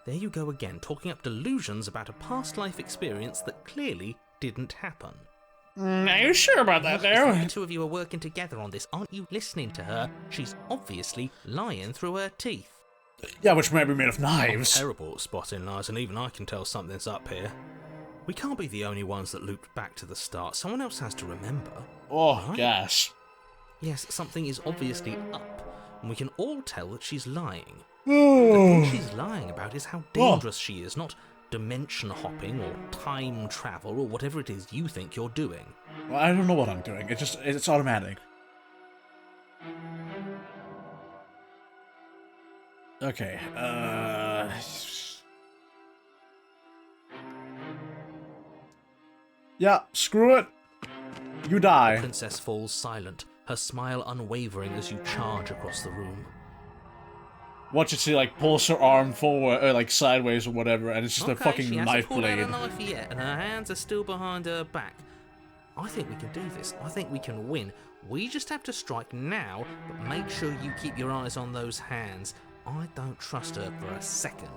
There you go again, talking up delusions about a past life experience that clearly didn't happen. Are you sure about that, It's like there? the two of you are working together on this. Aren't you listening to her? She's obviously lying through her teeth. Yeah, which may be made of I'm knives. terrible at spotting lies, and even I can tell something's up here. We can't be the only ones that looped back to the start. Someone else has to remember. Oh, Right? gas. Yes, something is obviously up, and we can all tell that she's lying. The thing she's lying about is how dangerous she is, not dimension hopping or time travel or whatever it is you think you're doing. Well, I don't know what I'm doing. It's automatic. Okay, yeah, screw it. You die. The princess falls silent, her smile unwavering as you charge across the room. Watch it, see, like, pulls her arm forward, or, like, sideways or whatever, and it's just a Okay, fucking she hasn't knife pulled out blade. a knife yet, and her hands are still behind her back. I think we can do this. I think we can win. We just have to strike now, but make sure you keep your eyes on those hands. I don't trust her for a second.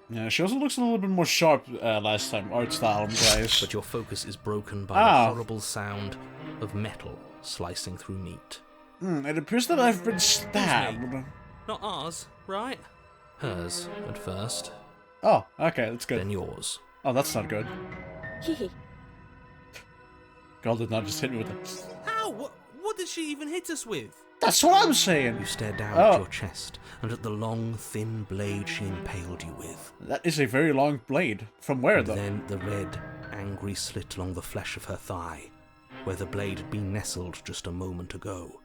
Yeah, she also looks a little bit more sharp last time, art style-wise. But your focus is broken by Ah. the horrible sound of metal slicing through meat. It appears that I've been stabbed. Not ours, right? Hers, at first. Oh, okay, that's good. Then yours. Oh, that's not good. Hehe. God did not just hit me with it. Ow! What did she even hit us with? That's what I'm saying! You stare down Oh. at your chest and at the long, thin blade she impaled you with. That is a very long blade. From where, And though? then the red, angry slit along the flesh of her thigh, where the blade had been nestled just a moment ago.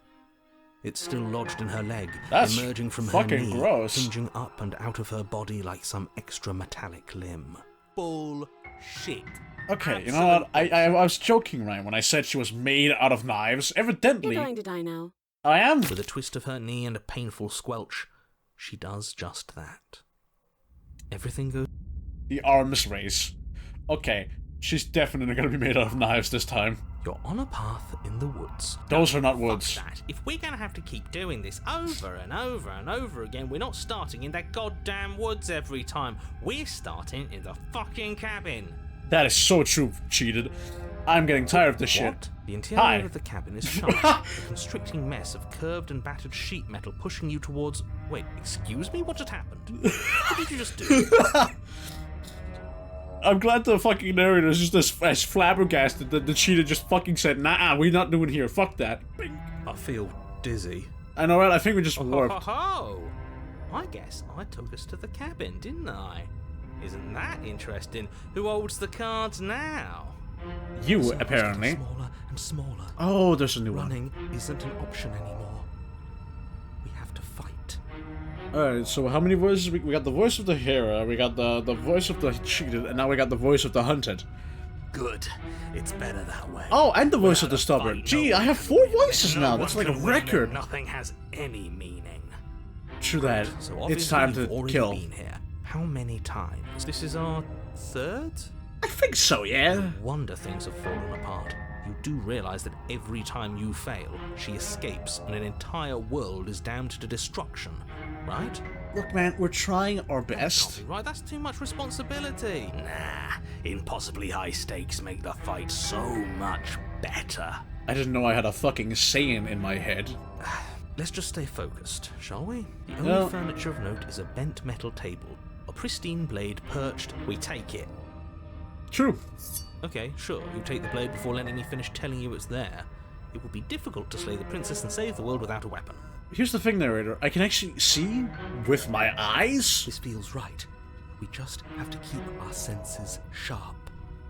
It's still lodged in her leg, That's emerging from her fucking knee, gross. hinging up and out of her body like some extra metallic limb. Bullshit. Okay, you know what? I was joking, right, when I said she was made out of knives. You're Evidently, going to die now. I am. With a twist of her knee and a painful squelch, she does just that. Everything goes... The arms race. Okay, she's definitely gonna be made out of knives this time. You're on a path in the woods. Those are not Fuck woods. that. If we're gonna have to keep doing this over and over and over again, we're not starting in that goddamn woods every time. We're starting in the fucking cabin. That is so true, cheated. I'm getting tired of this shit. What? The interior Hi. of the cabin is sharp, a constricting mess of curved and battered sheet metal pushing you towards... Wait, excuse me? What just happened? What did you just do? I'm glad the fucking narrator is just as flabbergasted that the cheater just fucking said, nah, we're not doing here, fuck that. Bing. I feel dizzy. I know, right? I think we just Ho, warped. ho, ho. I guess I took us to the cabin, didn't I? Isn't that interesting? Who holds the cards now? You, Zone's apparently. getting smaller and smaller. Oh, there's a new one. Running isn't an option anymore. We have to fight. Alright, so how many voices? We got the voice of the hero, we got the voice of the cheated, and now we got the voice of the hunted. Good. It's better that way. Oh, and the voice of the Without a stubborn. fight, Gee, no I have one 4 can win. voices No now, one that's like a can win, and record. Nothing has any meaning. True that. So It's obviously time you've to already kill. been here. How many times? This is our third? I think so, yeah. Wonder things have fallen apart. You do realize that every time you fail, she escapes and an entire world is damned to destruction, right? Look, man, we're trying our Can't best. be right, that's too much responsibility. Nah, impossibly high stakes make the fight so much better. I didn't know I had a fucking saying in my head. Let's just stay focused, shall we? The only No. furniture of note is a bent metal table. A pristine blade perched. We take it. True. Okay, sure, you take the blade before letting me finish telling you it's there. It would be difficult to slay the princess and save the world without a weapon. Here's the thing, narrator. I can actually see with my eyes. This feels right. We just have to keep our senses sharp.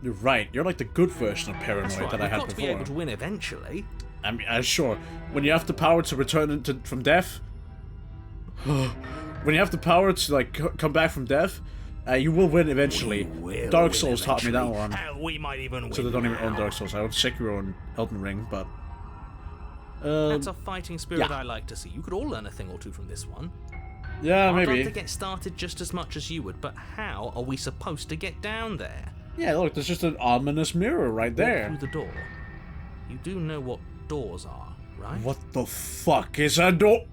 You're right. You're like the good version of paranoid That's right, that I we've had got to be before. able to win eventually. I mean, sure. When you have the power to return from death, when you have the power to like come back from death, you will win eventually. We will Dark win Souls taught me that eventually. one. Hell, we might even So win they don't even own now. Dark Souls. I own Sekiro and Elden Ring, but That's a fighting spirit yeah. I like to see. You could all learn a thing or two from this one. yeah, I'd love maybe. to get started just as much as you would, but how are we supposed to get down there? Yeah, look, there's just an ominous mirror right Walk there. through the door. You do know what doors are, right? What the fuck is a door?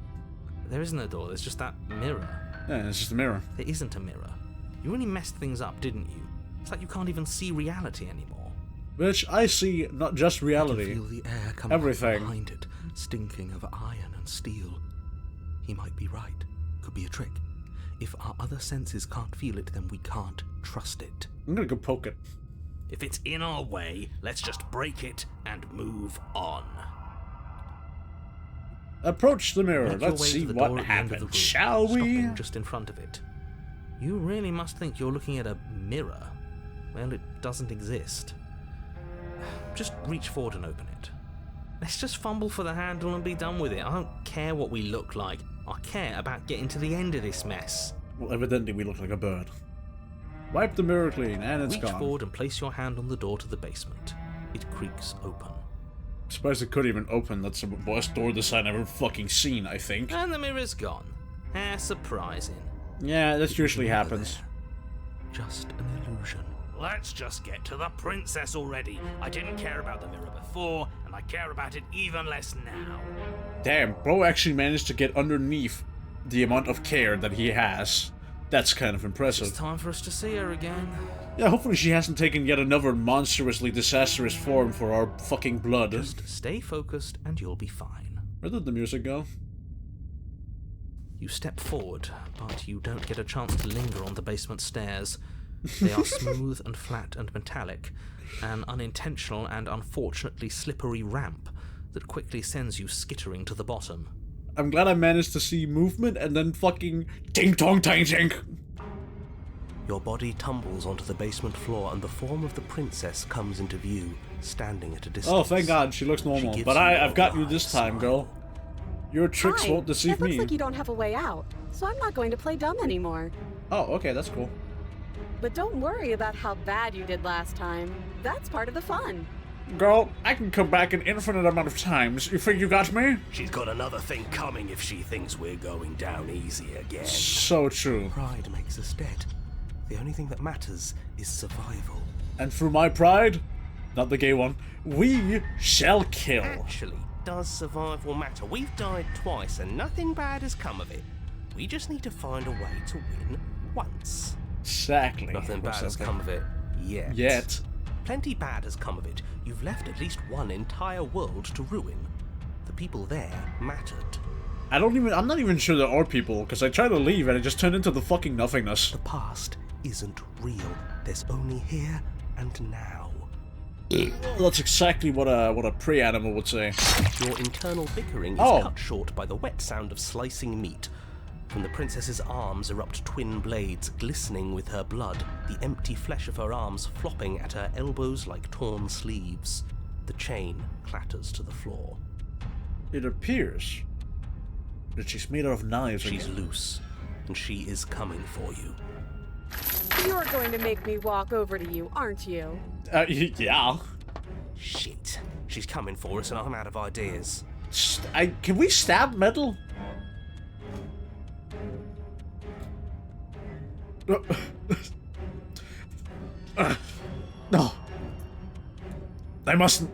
There isn't a door, there's just that mirror. Yeah, it's just a mirror. There isn't a mirror. You really messed things up, didn't you? It's like you can't even see reality anymore. Bitch, I see not just reality. I can feel the air coming everything. from behind it, stinking of iron and steel. He might be right. Could be a trick. If our other senses can't feel it, then we can't trust it. I'm gonna go poke it. If it's in our way, let's just break it and move on. Approach the mirror. Make your Let's way see to the door what at the end of the happens, room, shall we? stopping just in front of it. You really must think you're looking at a mirror. Well, it doesn't exist. Just reach forward and open it. Let's just fumble for the handle and be done with it. I don't care what we look like. I care about getting to the end of this mess. Well, evidently we look like a bird. Wipe the mirror clean, and it's Reach gone. forward and place your hand on the door to the basement. It creaks open. I'm surprised it could even open. That's the worst door design I've ever fucking seen, I think. And the mirror's gone. How surprising. Yeah, that usually happens. Just an illusion. Let's just get to the princess already. I didn't care about the mirror before, and I care about it even less now. Damn, bro actually managed to get underneath the amount of care that he has. That's kind of impressive. It's time for us to see her again. Yeah, hopefully she hasn't taken yet another monstrously disastrous form for our fucking blood. Just stay focused and you'll be fine. Where did the music go? You step forward, but you don't get a chance to linger on the basement stairs. They are smooth and flat and metallic, an unintentional and unfortunately slippery ramp that quickly sends you skittering to the bottom. I'm glad I managed to see movement and then fucking ting-tong-tang-tink. Your body tumbles onto the basement floor and the form of the princess comes into view, standing at a distance. Oh, thank God, she looks normal. She But gives you I've got you a this wide time, girl. Your tricks Fine. won't deceive It looks me. like you don't have a way out, so I'm not going to play dumb anymore. Oh, okay, that's cool. But don't worry about how bad you did last time. That's part of the fun. Girl, I can come back an infinite amount of times. You think you got me? She's got another thing coming if she thinks we're going down easy again. So true. Pride makes us dead. The only thing that matters is survival. And through my pride, not the gay one, we shall kill. Actually, does survival matter? We've died twice and nothing bad has come of it. We just need to find a way to win once. Exactly. Nothing bad has come of it yet. Yet. Plenty bad has come of it. You've left at least one entire world to ruin. The people there mattered. I'm not even sure there are people, because I tried to leave and it just turned into the fucking nothingness. The past isn't real. There's only here and now. That's exactly what a prey animal would say. Your internal bickering is cut short by the wet sound of slicing meat. From the princess's arms erupt twin blades, glistening with her blood, the empty flesh of her arms flopping at her elbows like torn sleeves. The chain clatters to the floor. It appears that she's made out of knives. She's again. loose, and she is coming for you. You're going to make me walk over to you, aren't you? Yeah. Shit. She's coming for us and I'm out of ideas. Can we stab metal? No. I mustn't.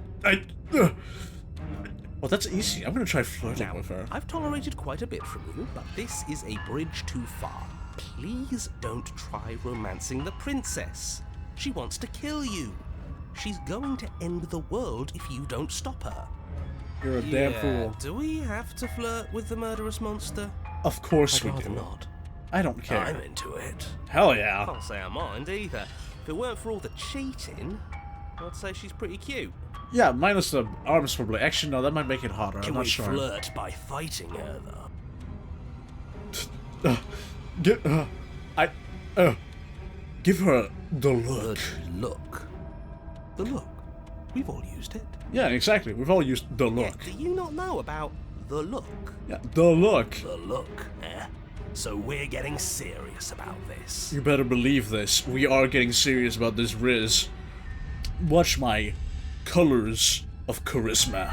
Well, that's easy. I'm gonna try flirting Now, with her. I've tolerated quite a bit from you, but this is a bridge too far. Please don't try romancing the princess. She wants to kill you. She's going to end the world if you don't stop her. You're a damn fool. Do we have to flirt with the murderous monster? Of course I'd we rather do. not. I don't care. I'm into it. Hell yeah. Can't say I mind either. If it weren't for all the cheating, I'd say she's pretty cute. Yeah, minus the arms probably. Actually, no, that might make it harder. Can I'm not we sure. flirt by fighting her, though? Give her the look. The look. The look. We've all used it. Yeah, exactly. We've all used the look. Yeah, do you not know about the look? Yeah, the look. The look, eh? So we're getting serious about this. You better believe this. We are getting serious about this, Riz. Watch my colors of charisma.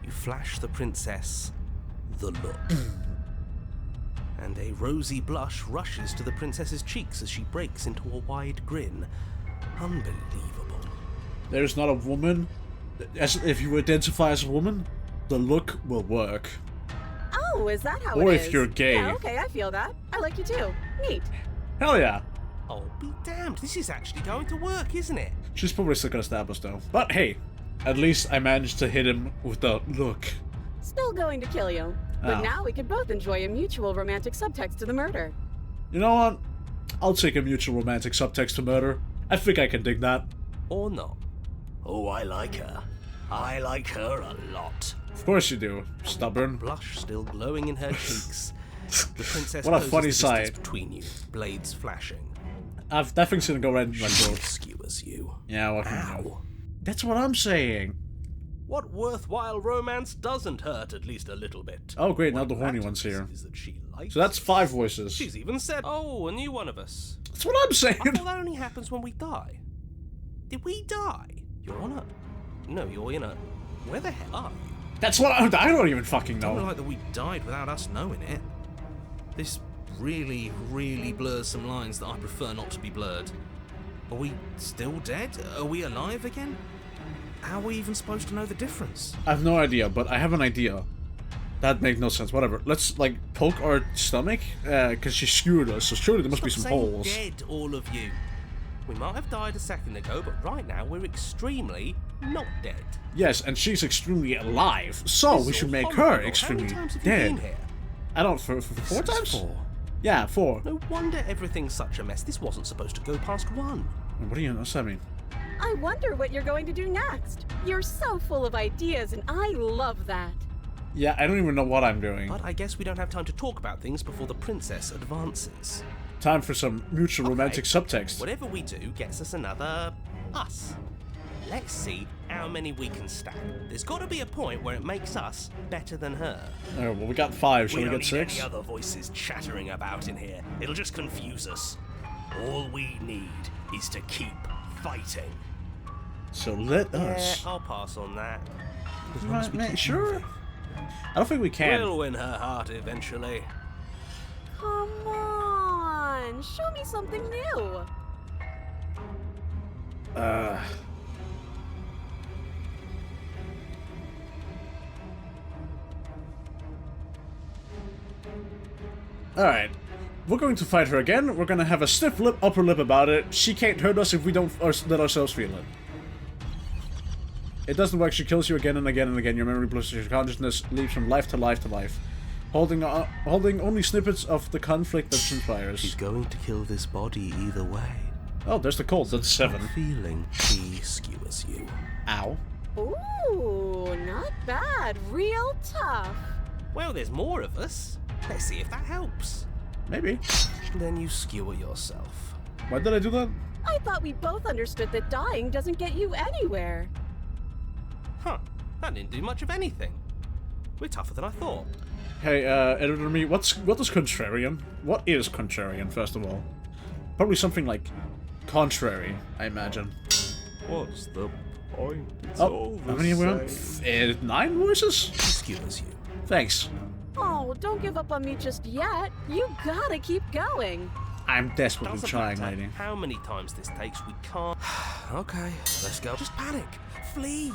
You flash the princess the look. And a rosy blush rushes to the princess's cheeks as she breaks into a wide grin. Unbelievable. There's not a woman. If you identify as a woman, the look will work. Oh, is that how Or it if is? you're gay. Yeah, okay, I feel that. I like you too. Neat. Hell yeah. Oh, be damned. This is actually going to work, isn't it? She's probably still gonna stab us, though. But hey, at least I managed to hit him with the look. Still going to kill you. But Oh. now we could both enjoy a mutual romantic subtext to the murder. You know what? I'll take a mutual romantic subtext to murder. I think I can dig that. Or not. Oh, I like her. I like her a lot. Of course you do, stubborn. Blush still glowing in her cheeks. The princess What a closes funny the distance sight. between you, blades flashing. That thing's gonna go right in my She throat. skewers you. Yeah, what can you do? That's what I'm saying. What worthwhile romance doesn't hurt at least a little bit? Oh great, now What the horny matters one's here. Is that she likes So that's it. 5 voices. She's even said, "Oh, a new one of us." That's what I'm saying. I thought that only happens when we die. Did we die? You're on a... No, you're in a... Where the hell are you? That's what I don't even fucking Don't know. like that we died without us knowing it. This really, really blurs some lines that I prefer not to be blurred. Are we still dead? Are we alive again? How are we even supposed to know the difference? I have no idea, but I have an idea. That makes no sense. Whatever. Let's like poke our stomach, because she skewered us. So surely there must be Stop some saying holes. dead, all of you. We might have died a second ago, but right now we're extremely not dead. Yes, and she's extremely alive. So This we is should all make horrible. her How extremely many times have you dead. been here? I don't for 4 This is times. 4. Yeah, 4. No wonder everything's such a mess. This wasn't supposed to go past 1. What do you? What's that mean? I wonder what you're going to do next. You're so full of ideas, and I love that. Yeah, I don't even know what I'm doing. But I guess we don't have time to talk about things before the princess advances. Time for some mutual romantic Okay. subtext. Whatever we do gets us another us. Let's see how many we can stack. There's got to be a point where it makes us better than her. Oh, well, we got 5. Shall we don't get need 6? any other voices chattering about in here. It'll just confuse us. All we need is to keep fighting. So let Yeah, us. I'll pass on that. Right, mate, sure. I don't think we can. We'll win her heart eventually. Come on, show me something new. Alright. We're going to fight her again. We're gonna have a stiff upper lip about it. She can't hurt us if we don't let ourselves feel it. It doesn't work. She kills you again and again and again. Your memory blurs your consciousness, leaps from life to life to life. Holding only snippets of the conflict that transpires. She's going to kill this body either way. Oh, there's the cold. That's 7. Feeling she skewers you. Ow. Ooh, not bad. Real tough. Well, there's more of us. Let's see if that helps. Maybe. Then you skewer yourself. Why did I do that? I thought we both understood that dying doesn't get you anywhere. Huh, that didn't do much of anything. We're tougher than I thought. Hey, editor me, what is contrarian? What is contrarian, first of all? Probably something like contrary, I imagine. What's the point? It's Oh, how many are we on? 9 voices? She skewers you. Thanks. Oh, don't give up on me just yet. You gotta keep going. I'm desperately Doesn't trying, matter lady. how many times this takes, we can't... Okay, let's go. Just panic. Flee.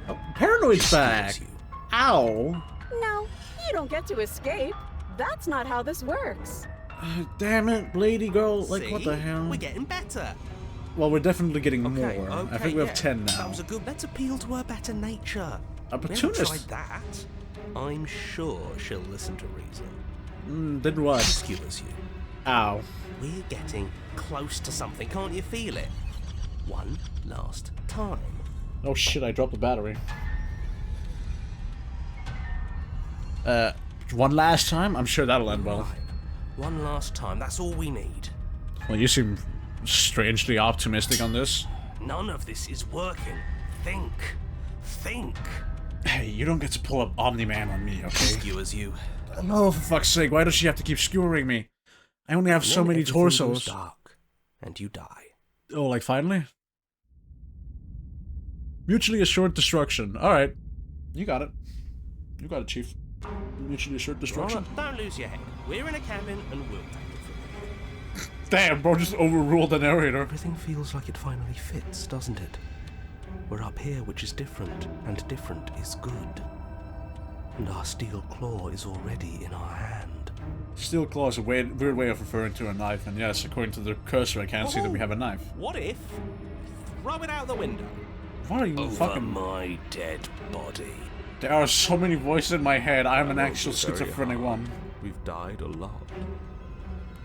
Oh, Paranoid's back! Skewers you. Ow! No, you don't get to escape. That's not how this works. Damn it, lady girl, like See? what the hell? We're getting better. Well, we're definitely getting Okay, more. okay, I think we have yeah. 10 now. That was a good... Let's appeal to her better nature. We Opportunist. haven't tried that. I'm sure she'll listen to reason. Did what? She skewers you. Ow. We're getting close to something. Can't you feel it? One last time. Oh shit, I dropped the battery. One last time? I'm sure that'll end well. Right. One last time. That's all we need. Well, you seem strangely optimistic on this. None of this is working. Think. Think. Hey, you don't get to pull up Omni-Man on me, okay? Skewers you. No, for fuck's sake, why does she have to keep skewering me? I only have so Then many everything goes torsos. dark, and you die. Oh, like finally? Mutually assured destruction. Alright. You got it. You got it, Chief. Mutually assured destruction. Right, don't lose your head. We're in a cabin, and we'll take it from here. Damn, bro, just overruled the narrator. Everything feels like it finally fits, doesn't it? We're up here, which is different, and different is good. And our steel claw is already in our hand. Steel claw is a weird way of referring to a knife, and yes, according to the cursor, I can't see that we have a knife. What if? Throw it out the window. What are you Over fucking... my dead body. There are so many voices in my head. I'm an I actual wrote it very schizophrenic hard. one. We've died a lot.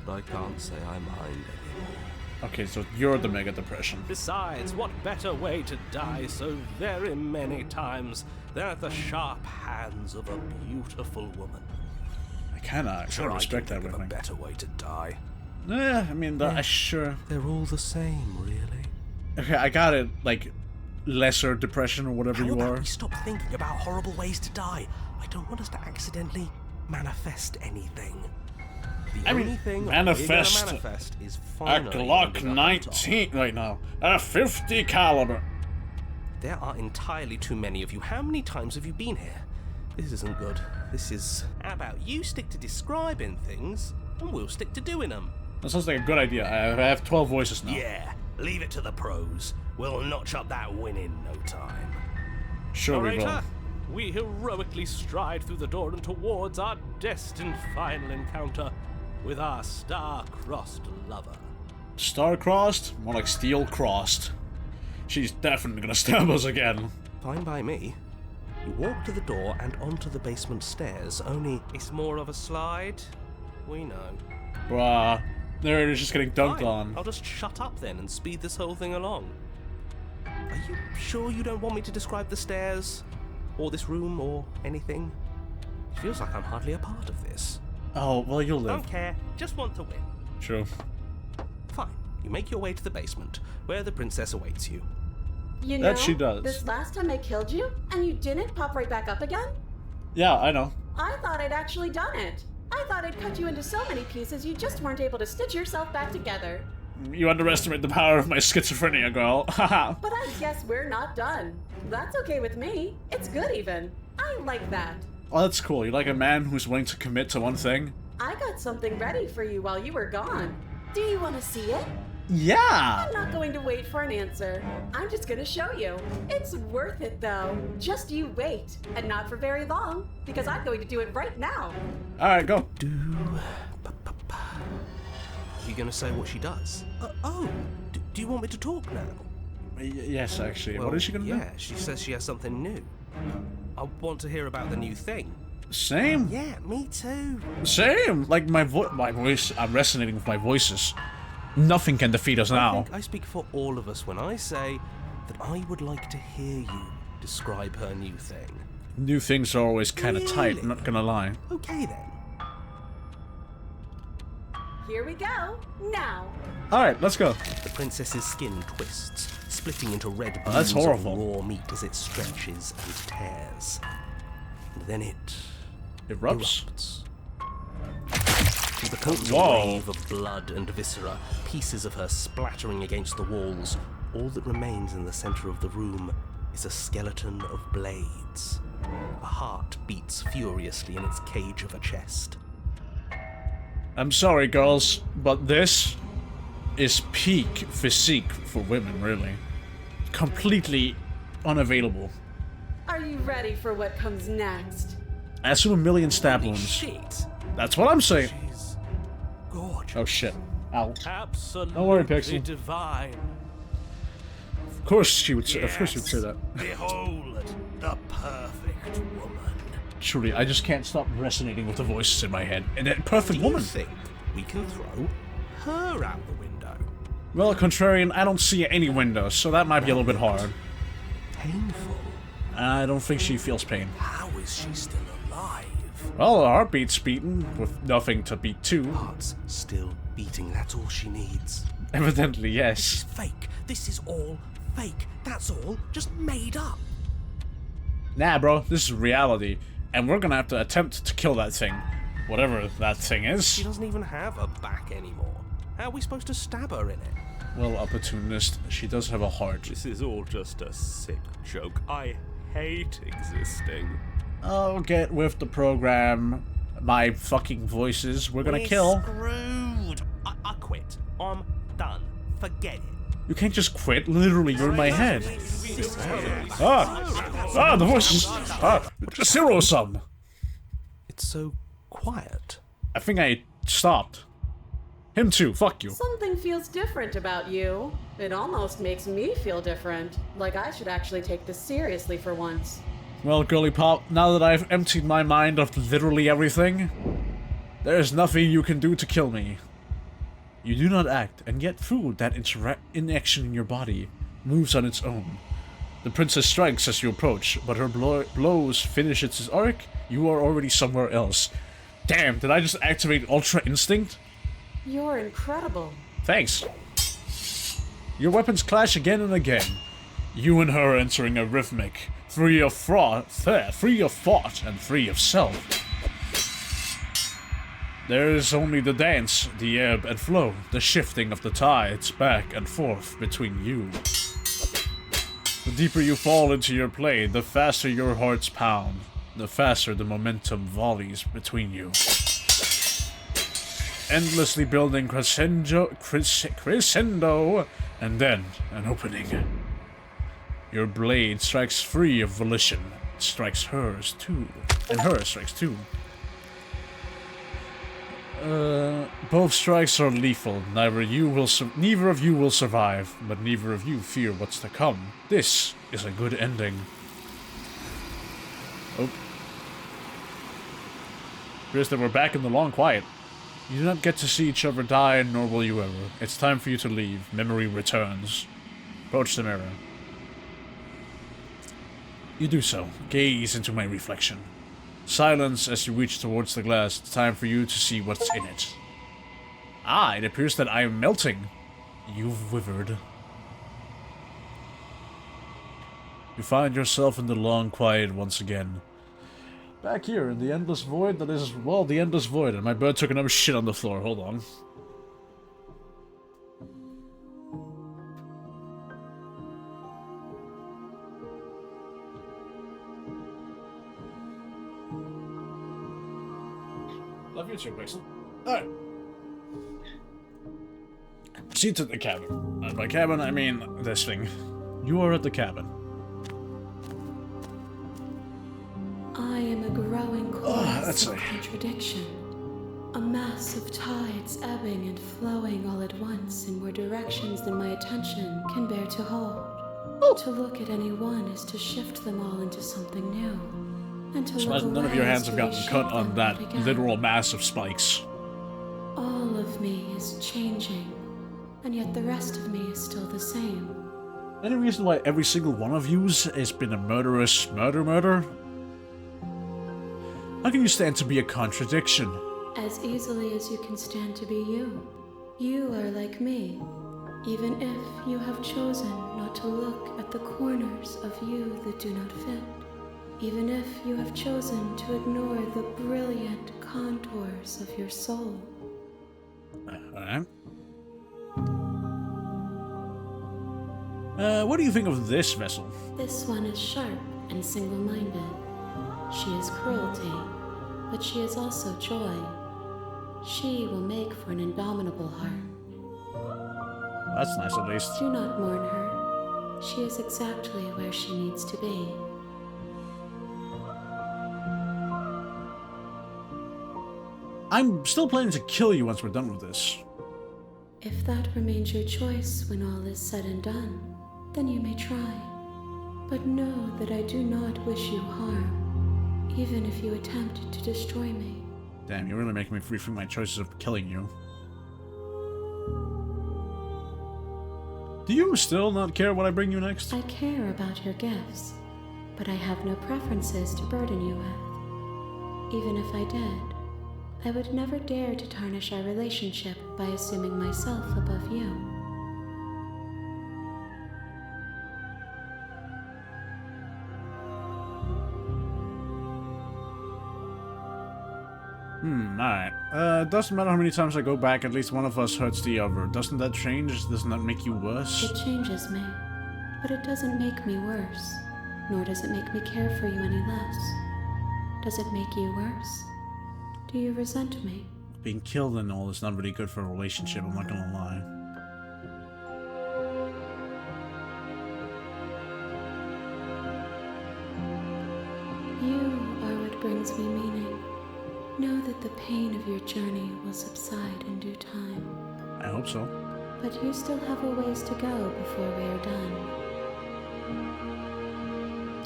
But I can't say I mind anymore. Okay, so you're the Mega Depression. Besides, what better way to die so very many times than at the sharp hands of a beautiful woman? I kinda respect that with a me. better way to die. Yeah, I mean, I sure... They're all the same, really. Okay, I got it, like, lesser depression or whatever How you about are. we stop thinking about horrible ways to die? I don't want us to accidentally manifest anything. The only thing manifest we're gonna manifest is a finally Glock ending up on top. 19... Wait, no. A 50 caliber. There are entirely too many of you. How many times have you been here? This isn't good. This is... How about you stick to describing things, and we'll stick to doing them? That sounds like a good idea. I have 12 voices now. Yeah, leave it to the pros. We'll notch up that win in no time. Sure we will. Narrator, we heroically stride through the door and towards our destined final encounter with our star-crossed lover. Star-crossed? More like steel-crossed. She's definitely gonna stab us again. Fine by me. You walk to the door and onto the basement stairs, only it's more of a slide. We know. Bruh. They're just getting dunked Fine, on. I'll just shut up then and speed this whole thing along. Are you sure you don't want me to describe the stairs? Or this room, or anything? It feels like I'm hardly a part of this. Oh, well, you'll live. Don't care, just want to win. True. Fine, you make your way to the basement, where the princess awaits you. You know, That she does. this last time I killed you, and you didn't pop right back up again? Yeah, I know. I thought I'd actually done it. I thought I'd cut you into so many pieces you just weren't able to stitch yourself back together. You underestimate the power of my schizophrenia, girl. Haha. But I guess we're not done. That's okay with me. It's good even. I like that. Oh, that's cool. You're like a man who's willing to commit to one thing. I got something ready for you while you were gone. Do you want to see it? Yeah! I'm not going to wait for an answer. I'm just going to show you. It's worth it, though. Just you wait. And not for very long, because I'm going to do it right now. Alright, go. You gonna say what she does? Do you want me to talk now? Yes, actually. Well, what is she gonna yeah, she says she has something new. I want to hear about the new thing. do? Same. Yeah, me too. Same. Like, my voice, I'm resonating with my voices. Nothing can defeat us I now. think I speak for all of us when I say that I would like to hear you describe her new thing. New things are always kind of tight, I'm not gonna lie. Okay then. Here we go. Now. Alright, let's go. The princess's skin twists, splitting into red Oh, that's beams horrible. of raw meat as it stretches and tears. And then it Erupts? It becomes a Whoa. wave of blood and viscera, pieces of her splattering against the walls. All that remains in the center of the room is a skeleton of blades. A heart beats furiously in its cage of a chest. I'm sorry, girls, but this is peak physique for women, really. Completely unavailable. Are you ready for what comes next? I assume a million stab Holy wounds. shit! That's what I'm saying. She's gorgeous. Oh shit. Ow. Absolutely Don't worry, Pixel. divine. Of course she would say, of course she would say that. Behold, the perfect woman. Truly, I just can't stop resonating with the voices in my head. And that perfect Do woman. you think we can throw her out the window? Well, contrarian, I don't see any windows, so that might be a little bit hard. Painful. I don't think she feels pain. How is she still alive? Well, her heartbeat's beating, with nothing to beat to. Heart's still beating, that's all she needs. Evidently, yes. Fake. This is all fake. That's all just made up. Nah, bro, this is reality. And we're gonna have to attempt to kill that thing. Whatever that thing She is. doesn't even have a back anymore. How are we supposed to stab her in it? Well, opportunist, she does have a heart. This is all just a sick joke. I hate existing. Oh, get with the program. My fucking voices. We're gonna kill. Screwed. I quit. I'm done. Forget it. You can't just quit. Literally, you're in my head. The voices. Zero sum. It's so quiet. I think I stopped. Him too, fuck you. Something feels different about you. It almost makes me feel different. Like I should actually take this seriously for once. Well, girly pop, now that I've emptied my mind of literally everything, there's nothing you can do to kill me. You do not act, and yet through that inaction in your body moves on its own. The princess strikes as you approach, but her blows finish its arc, you are already somewhere else. Damn, did I just activate Ultra Instinct? You're incredible. Thanks. Your weapons clash again and again. You and her entering a rhythmic, free of thought, and free of self. There is only the dance, the ebb and flow, the shifting of the tides back and forth between you. The deeper you fall into your play, the faster your hearts pound, the faster the momentum volleys between you. Endlessly building crescendo, and then an opening. Your blade strikes free of volition, strikes hers too, and hers strikes too. Both strikes are lethal. Neither of you will survive, but neither of you fear what's to come. This is a good ending. Oh. Appears that we're back in the long quiet. You do not get to see each other die, nor will you ever. It's time for you to leave. Memory returns. Approach the mirror. You do so. Gaze into my reflection. Silence as you reach towards the glass. It's time for you to see what's in it. Ah, it appears that I am melting. You've withered. You find yourself in the long quiet once again. Back here in the endless void that is, well, the endless void. And my bird took another shit on the floor. Hold on. Love you too, Pixel. Alright. Proceed to the cabin. And by cabin, I mean this thing. You are at the cabin. I am a growing chorus of contradiction. A mass of tides ebbing and flowing all at once in more directions than my attention can bear to hold. To look at any one is to shift them all into something new. And to look none of your hands have gotten cut on that literal mass of spikes. All of me is changing, and yet the rest of me is still the same. Any reason why every single one of yous has been a murderous murder? How can you stand to be a contradiction? As easily as you can stand to be you. You are like me, even if you have chosen not to look at the corners of you that do not fit. Even if you have chosen to ignore the brilliant contours of your soul. Alright. What do you think of this vessel? This one is sharp and single-minded. She is cruelty, but she is also joy. She will make for an indomitable heart. That's nice, at least. Do not mourn her. She is exactly where she needs to be. I'm still planning to kill you once we're done with this. If that remains your choice when all is said and done, then you may try. But know that I do not wish you harm, even if you attempt to destroy me. Damn, you're really making me rethink my choices of killing you. Do you still not care what I bring you next? I care about your gifts, but I have no preferences to burden you with. Even if I did, I would never dare to tarnish our relationship by assuming myself above you. Alright. Doesn't matter how many times I go back, at least one of us hurts the other. Doesn't that change? Doesn't that make you worse? It changes me, but it doesn't make me worse. Nor does it make me care for you any less. Does it make you worse? Do you resent me? Being killed and all is not really good for a relationship, I'm not gonna lie. You are what brings me meaning. Know that the pain of your journey will subside in due time. I hope so. But you still have a ways to go before we are done.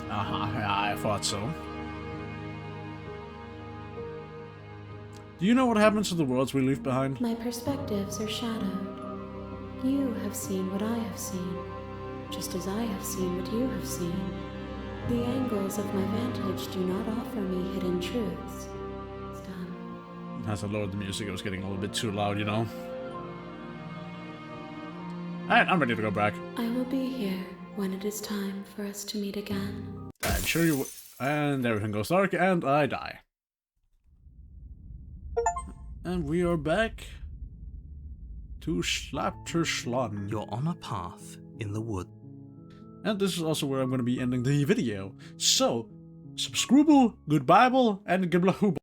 Yeah, I thought so. Do you know what happens to the worlds we leave behind? My perspectives are shadowed. You have seen what I have seen, just as I have seen what you have seen. The angles of my vantage do not offer me hidden truths. As I lowered the music, it was getting a little bit too loud, you know? Alright, I'm ready to go back. I will be here when it is time for us to meet again. I'm sure you and everything goes dark, and I die. And we are back to Slapterschlan. You're on a path in the wood. And this is also where I'm going to be ending the video. So, subscribe, goodbye, and goodbye.